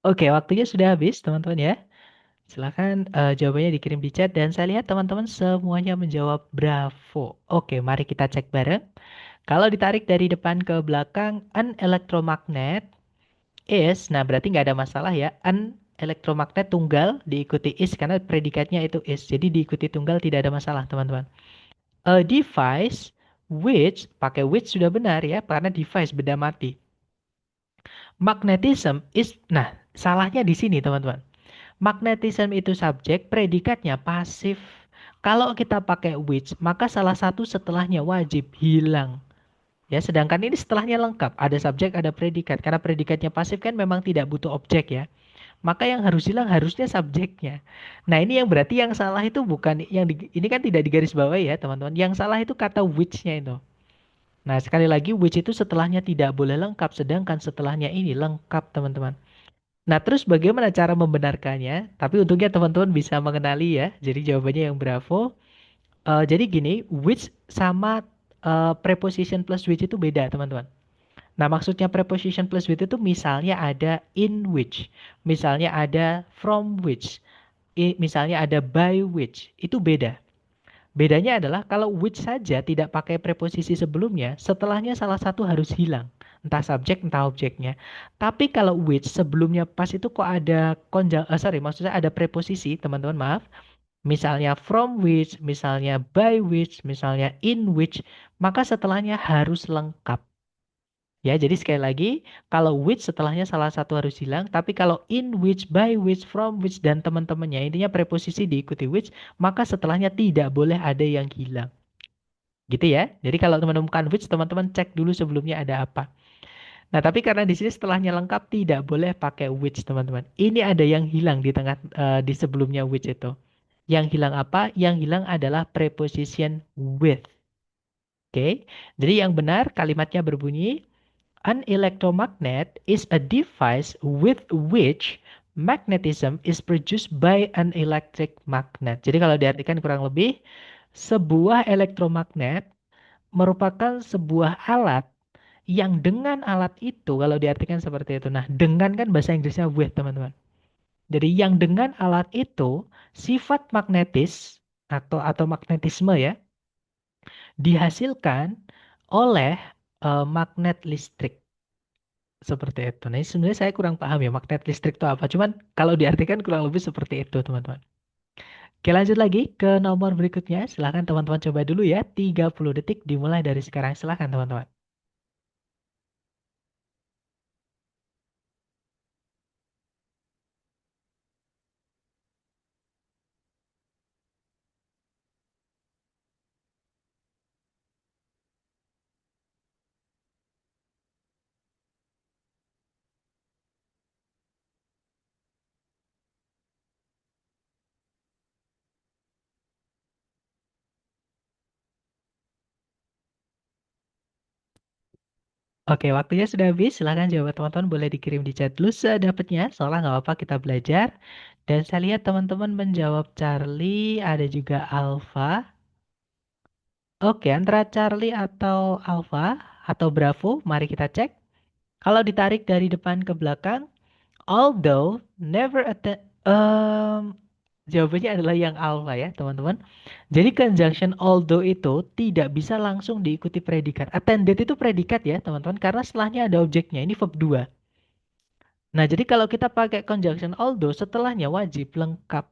Oke, waktunya sudah habis, teman-teman ya. Silakan jawabannya dikirim di chat dan saya lihat teman-teman semuanya menjawab bravo. Oke, mari kita cek bareng. Kalau ditarik dari depan ke belakang, an electromagnet is, nah berarti nggak ada masalah ya. An Elektromagnet tunggal diikuti is karena predikatnya itu is. Jadi diikuti tunggal tidak ada masalah, teman-teman. A device which, pakai which sudah benar ya, karena device benda mati. Magnetism is, nah, salahnya di sini, teman-teman. Magnetism itu subjek, predikatnya pasif. Kalau kita pakai which, maka salah satu setelahnya wajib hilang. Ya, sedangkan ini setelahnya lengkap. Ada subjek, ada predikat. Karena predikatnya pasif kan memang tidak butuh objek ya. Maka yang harus hilang harusnya subjeknya. Nah, ini yang berarti yang salah itu bukan ini kan tidak digarisbawahi ya, teman-teman. Yang salah itu kata which-nya itu. Nah, sekali lagi which itu setelahnya tidak boleh lengkap, sedangkan setelahnya ini lengkap, teman-teman. Nah, terus bagaimana cara membenarkannya? Tapi untungnya teman-teman bisa mengenali ya. Jadi jawabannya yang bravo. Jadi gini, which sama preposition plus which itu beda, teman-teman. Nah, maksudnya preposition plus which itu misalnya ada in which, misalnya ada from which, misalnya ada by which. Itu beda. Bedanya adalah kalau which saja tidak pakai preposisi sebelumnya, setelahnya salah satu harus hilang. Entah subjek, entah objeknya. Tapi kalau which sebelumnya pas itu kok ada maksudnya ada preposisi, teman-teman, maaf. Misalnya from which, misalnya by which, misalnya in which, maka setelahnya harus lengkap. Ya, jadi sekali lagi, kalau which setelahnya salah satu harus hilang, tapi kalau in which, by which, from which, dan teman-temannya, intinya preposisi diikuti which, maka setelahnya tidak boleh ada yang hilang. Gitu ya. Jadi kalau teman menemukan which, teman-teman cek dulu sebelumnya ada apa. Nah, tapi karena di sini setelahnya lengkap, tidak boleh pakai which, teman-teman. Ini ada yang hilang di tengah, di sebelumnya which itu. Yang hilang apa? Yang hilang adalah preposition with. Oke. Jadi yang benar kalimatnya berbunyi, an electromagnet is a device with which magnetism is produced by an electric magnet. Jadi kalau diartikan kurang lebih, sebuah elektromagnet merupakan sebuah alat yang dengan alat itu, kalau diartikan seperti itu. Nah, dengan kan bahasa Inggrisnya with, teman-teman. Jadi yang dengan alat itu, sifat magnetis atau magnetisme ya, dihasilkan oleh magnet listrik. Seperti itu. Nah, ini sebenarnya saya kurang paham ya magnet listrik itu apa. Cuman kalau diartikan kurang lebih seperti itu, teman-teman. Oke, lanjut lagi ke nomor berikutnya. Silahkan teman-teman coba dulu ya. 30 detik dimulai dari sekarang. Silahkan, teman-teman. Oke, waktunya sudah habis. Silahkan jawab, teman-teman. Boleh dikirim di chat dulu sedapatnya. Soalnya nggak apa-apa, kita belajar. Dan saya lihat teman-teman menjawab Charlie. Ada juga Alfa. Oke, antara Charlie atau Alfa atau Bravo, mari kita cek. Kalau ditarik dari depan ke belakang, although never attend, jawabannya adalah yang alpha ya, teman-teman. Jadi conjunction although itu tidak bisa langsung diikuti predikat. Attended itu predikat ya, teman-teman, karena setelahnya ada objeknya. Ini verb 2. Nah, jadi kalau kita pakai conjunction although, setelahnya wajib lengkap.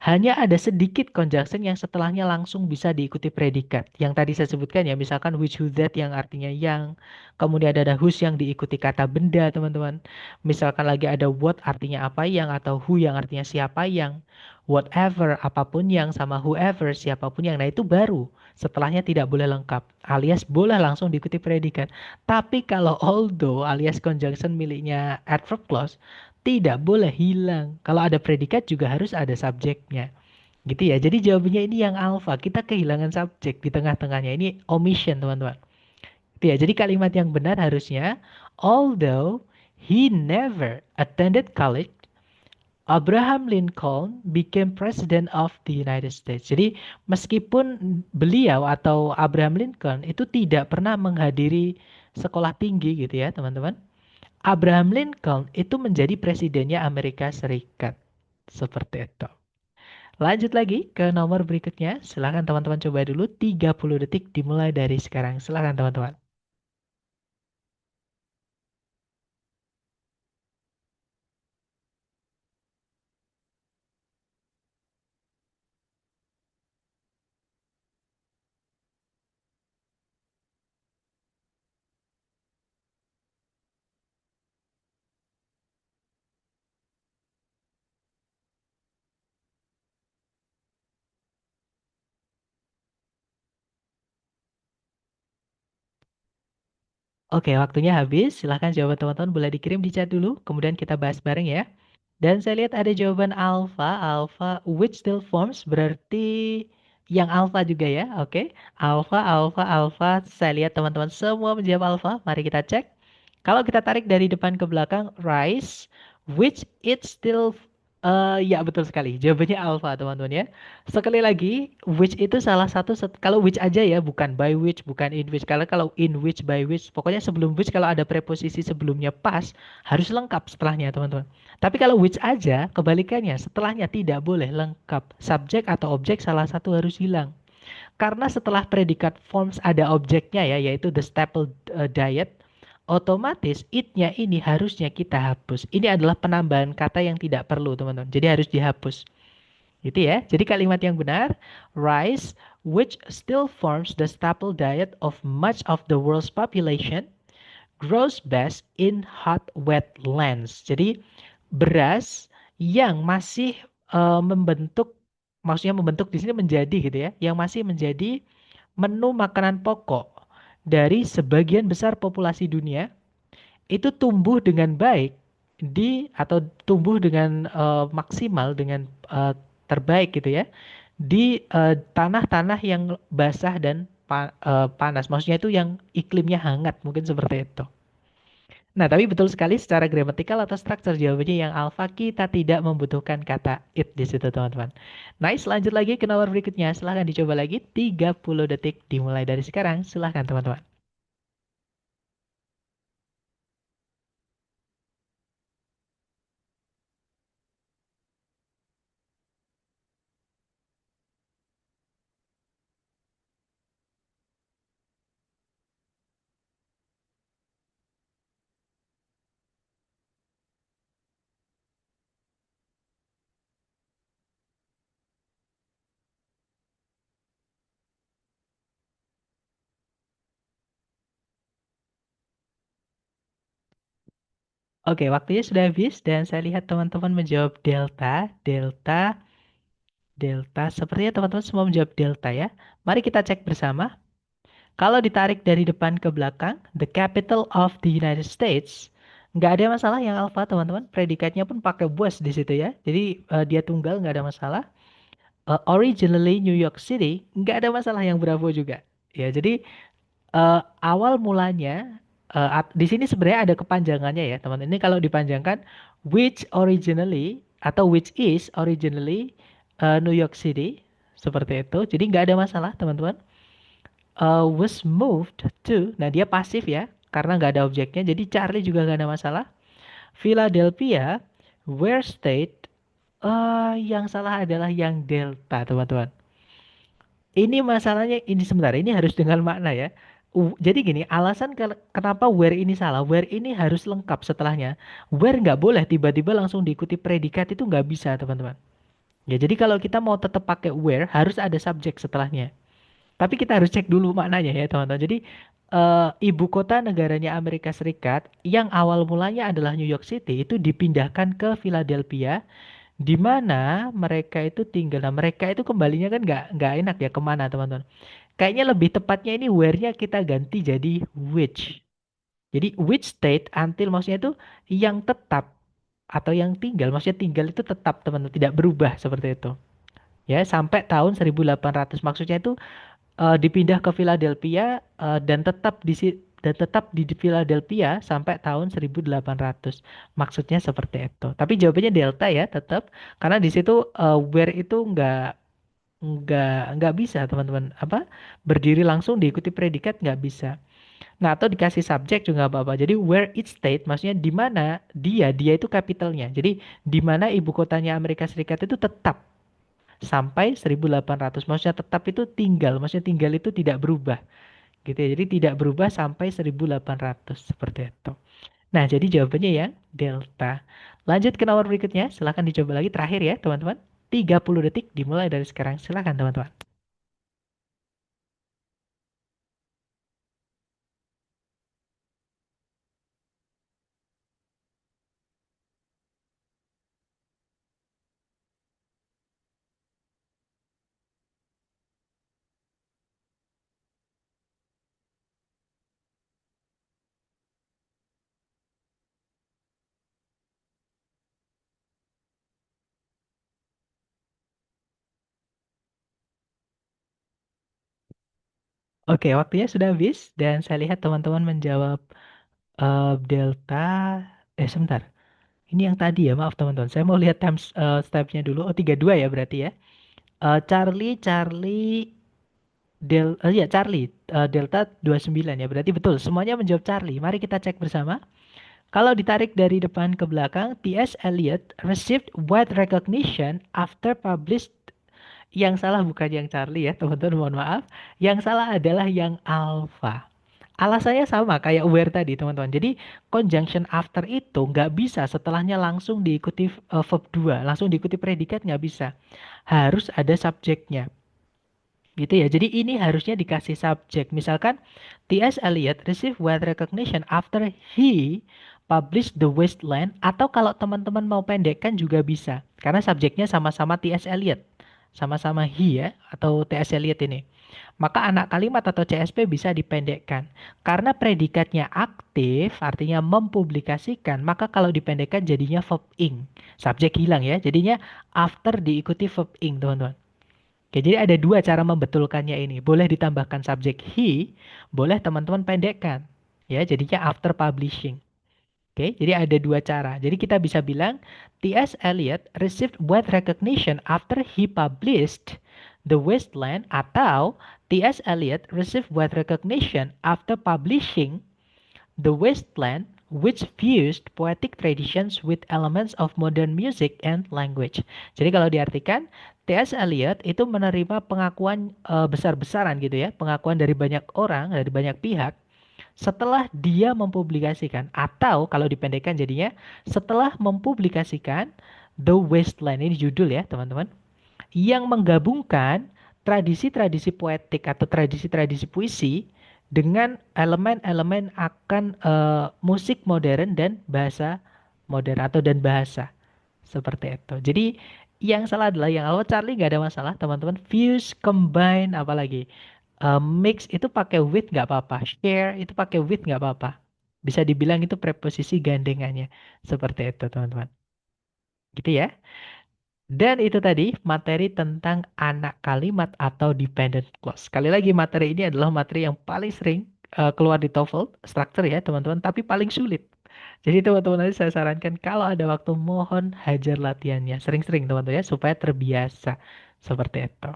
Hanya ada sedikit conjunction yang setelahnya langsung bisa diikuti predikat. Yang tadi saya sebutkan ya, misalkan which, who, that yang artinya yang. Kemudian ada whose yang diikuti kata benda, teman-teman. Misalkan lagi ada what artinya apa yang, atau who yang artinya siapa yang. Whatever, apapun yang, sama whoever, siapapun yang. Nah, itu baru. Setelahnya tidak boleh lengkap. Alias boleh langsung diikuti predikat. Tapi kalau although alias conjunction miliknya adverb clause, tidak boleh hilang. Kalau ada predikat juga harus ada subjeknya. Gitu ya. Jadi jawabannya ini yang alpha. Kita kehilangan subjek di tengah-tengahnya. Ini omission, teman-teman. Gitu ya. Jadi kalimat yang benar harusnya, although he never attended college, Abraham Lincoln became president of the United States. Jadi meskipun beliau atau Abraham Lincoln itu tidak pernah menghadiri sekolah tinggi gitu ya, teman-teman. Abraham Lincoln itu menjadi presidennya Amerika Serikat. Seperti itu. Lanjut lagi ke nomor berikutnya. Silahkan teman-teman coba dulu. 30 detik dimulai dari sekarang. Silahkan teman-teman. Oke, waktunya habis. Silahkan jawaban teman-teman boleh dikirim di chat dulu, kemudian kita bahas bareng ya. Dan saya lihat ada jawaban alpha, alpha, which still forms berarti yang alpha juga ya. Oke, alpha, alpha, alpha. Saya lihat teman-teman semua menjawab alpha. Mari kita cek. Kalau kita tarik dari depan ke belakang, rise, which it still, ya betul sekali. Jawabannya alpha teman-teman ya. Sekali lagi, which itu salah satu, kalau which aja ya, bukan by which, bukan in which. Kalau in which, by which, pokoknya sebelum which kalau ada preposisi sebelumnya pas, harus lengkap setelahnya teman-teman. Tapi kalau which aja, kebalikannya, setelahnya tidak boleh lengkap. Subjek atau objek salah satu harus hilang. Karena setelah predikat forms ada objeknya ya, yaitu the staple diet, otomatis it-nya ini harusnya kita hapus. Ini adalah penambahan kata yang tidak perlu, teman-teman. Jadi harus dihapus. Gitu ya. Jadi kalimat yang benar, rice, which still forms the staple diet of much of the world's population, grows best in hot wetlands. Jadi beras yang masih membentuk, maksudnya membentuk di sini menjadi gitu ya, yang masih menjadi menu makanan pokok dari sebagian besar populasi dunia itu tumbuh dengan baik di atau tumbuh dengan maksimal dengan terbaik gitu ya di tanah-tanah yang basah dan panas. Maksudnya itu yang iklimnya hangat, mungkin seperti itu. Nah, tapi betul sekali secara gramatikal atau struktur jawabannya yang alfa kita tidak membutuhkan kata it di situ, teman-teman. Nice, lanjut lagi ke nomor berikutnya. Silahkan dicoba lagi. 30 detik dimulai dari sekarang. Silahkan, teman-teman. Oke, waktunya sudah habis dan saya lihat teman-teman menjawab delta, delta, delta. Sepertinya teman-teman semua menjawab delta ya. Mari kita cek bersama. Kalau ditarik dari depan ke belakang, the capital of the United States, nggak ada masalah yang alpha teman-teman. Predikatnya pun pakai was di situ ya. Jadi dia tunggal nggak ada masalah. Originally New York City, nggak ada masalah yang Bravo juga. Ya, jadi awal mulanya di sini sebenarnya ada kepanjangannya ya teman. Ini kalau dipanjangkan which originally atau which is originally New York City seperti itu. Jadi nggak ada masalah teman-teman. Was moved to, nah dia pasif ya karena nggak ada objeknya. Jadi Charlie juga nggak ada masalah. Philadelphia, where state, yang salah adalah yang Delta teman-teman. Ini masalahnya ini sebentar, ini harus dengan makna ya. Jadi gini, alasan kenapa where ini salah, where ini harus lengkap setelahnya. Where nggak boleh tiba-tiba langsung diikuti predikat itu nggak bisa teman-teman. Ya jadi kalau kita mau tetap pakai where harus ada subjek setelahnya. Tapi kita harus cek dulu maknanya ya teman-teman. Jadi ibu kota negaranya Amerika Serikat yang awal mulanya adalah New York City itu dipindahkan ke Philadelphia di mana mereka itu tinggal. Nah, mereka itu kembalinya kan nggak enak ya kemana teman-teman. Kayaknya lebih tepatnya ini where-nya kita ganti jadi which. Jadi which state until maksudnya itu yang tetap atau yang tinggal. Maksudnya tinggal itu tetap teman-teman, tidak berubah seperti itu. Ya, sampai tahun 1800. Maksudnya itu dipindah ke Philadelphia dan tetap di Philadelphia sampai tahun 1800. Maksudnya seperti itu. Tapi jawabannya Delta ya tetap karena di situ where itu nggak bisa teman-teman apa berdiri langsung diikuti predikat nggak bisa. Nah atau dikasih subjek juga nggak apa-apa. Jadi where it state maksudnya di mana dia itu capitalnya. Jadi di mana ibu kotanya Amerika Serikat itu tetap sampai 1800. Maksudnya tetap itu tinggal, maksudnya tinggal itu tidak berubah gitu ya. Jadi tidak berubah sampai 1800 seperti itu. Nah, jadi jawabannya yang delta. Lanjut ke nomor berikutnya, silahkan dicoba lagi terakhir ya, teman-teman. 30 detik dimulai dari sekarang. Silahkan, teman-teman. Oke, waktunya sudah habis dan saya lihat teman-teman menjawab delta. Sebentar. Ini yang tadi ya, maaf teman-teman. Saya mau lihat stepnya dulu. Oh, 32 ya berarti ya. Charlie, Charlie, ya Charlie, Delta 29 ya. Berarti betul, semuanya menjawab Charlie. Mari kita cek bersama. Kalau ditarik dari depan ke belakang, T.S. Eliot received wide recognition after published. Yang salah bukan yang Charlie ya, teman-teman, mohon maaf. Yang salah adalah yang Alpha. Alasannya sama kayak where tadi, teman-teman. Jadi, conjunction after itu nggak bisa setelahnya langsung diikuti verb 2, langsung diikuti predikat nggak bisa. Harus ada subjeknya. Gitu ya. Jadi ini harusnya dikasih subjek. Misalkan T.S. Eliot received wide recognition after he published The Wasteland, atau kalau teman-teman mau pendekkan juga bisa. Karena subjeknya sama-sama T.S. Eliot. Sama-sama he ya, atau T.S. Eliot ini. Maka anak kalimat atau CSP bisa dipendekkan. Karena predikatnya aktif, artinya mempublikasikan, maka kalau dipendekkan jadinya verb ing. Subjek hilang ya. Jadinya after diikuti verb ing, teman-teman. Oke, jadi ada dua cara membetulkannya ini. Boleh ditambahkan subjek he, boleh teman-teman pendekkan. Ya, jadinya after publishing. Oke, jadi ada dua cara. Jadi kita bisa bilang T.S. Eliot received wide recognition after he published The Wasteland, atau T.S. Eliot received wide recognition after publishing The Wasteland, which fused poetic traditions with elements of modern music and language. Jadi kalau diartikan, T.S. Eliot itu menerima pengakuan besar-besaran gitu ya, pengakuan dari banyak orang, dari banyak pihak, setelah dia mempublikasikan, atau kalau dipendekkan jadinya, setelah mempublikasikan The Wasteland, ini judul ya teman-teman, yang menggabungkan tradisi-tradisi poetik atau tradisi-tradisi puisi dengan elemen-elemen akan musik modern dan bahasa modern atau dan bahasa seperti itu. Jadi yang salah adalah yang awal Charlie nggak ada masalah teman-teman. Fuse, combine, apalagi mix itu pakai with nggak apa-apa. Share itu pakai with nggak apa-apa. Bisa dibilang itu preposisi gandengannya seperti itu teman-teman. Gitu ya. Dan itu tadi materi tentang anak kalimat atau dependent clause. Sekali lagi materi ini adalah materi yang paling sering keluar di TOEFL, structure ya teman-teman, tapi paling sulit. Jadi teman-teman nanti saya sarankan kalau ada waktu mohon hajar latihannya. Sering-sering teman-teman ya supaya terbiasa. Seperti itu.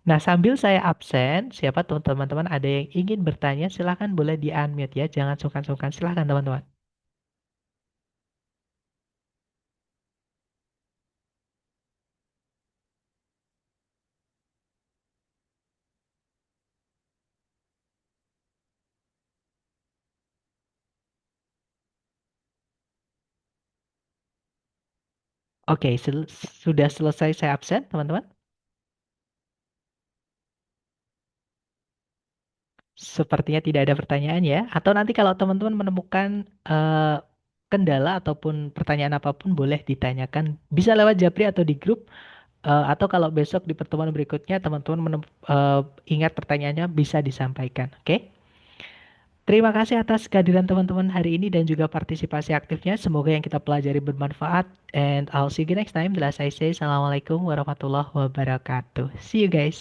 Nah sambil saya absen, siapa teman-teman ada yang ingin bertanya silahkan boleh di unmute ya. Jangan sungkan-sungkan silahkan teman-teman. Oke, sudah selesai saya absen teman-teman. Sepertinya tidak ada pertanyaan ya. Atau nanti kalau teman-teman menemukan kendala ataupun pertanyaan apapun boleh ditanyakan. Bisa lewat Japri atau di grup. Atau kalau besok di pertemuan berikutnya teman-teman ingat pertanyaannya bisa disampaikan. Oke? Terima kasih atas kehadiran teman-teman hari ini dan juga partisipasi aktifnya. Semoga yang kita pelajari bermanfaat. And I'll see you next time. Telah saya say, Assalamualaikum warahmatullahi wabarakatuh. See you guys.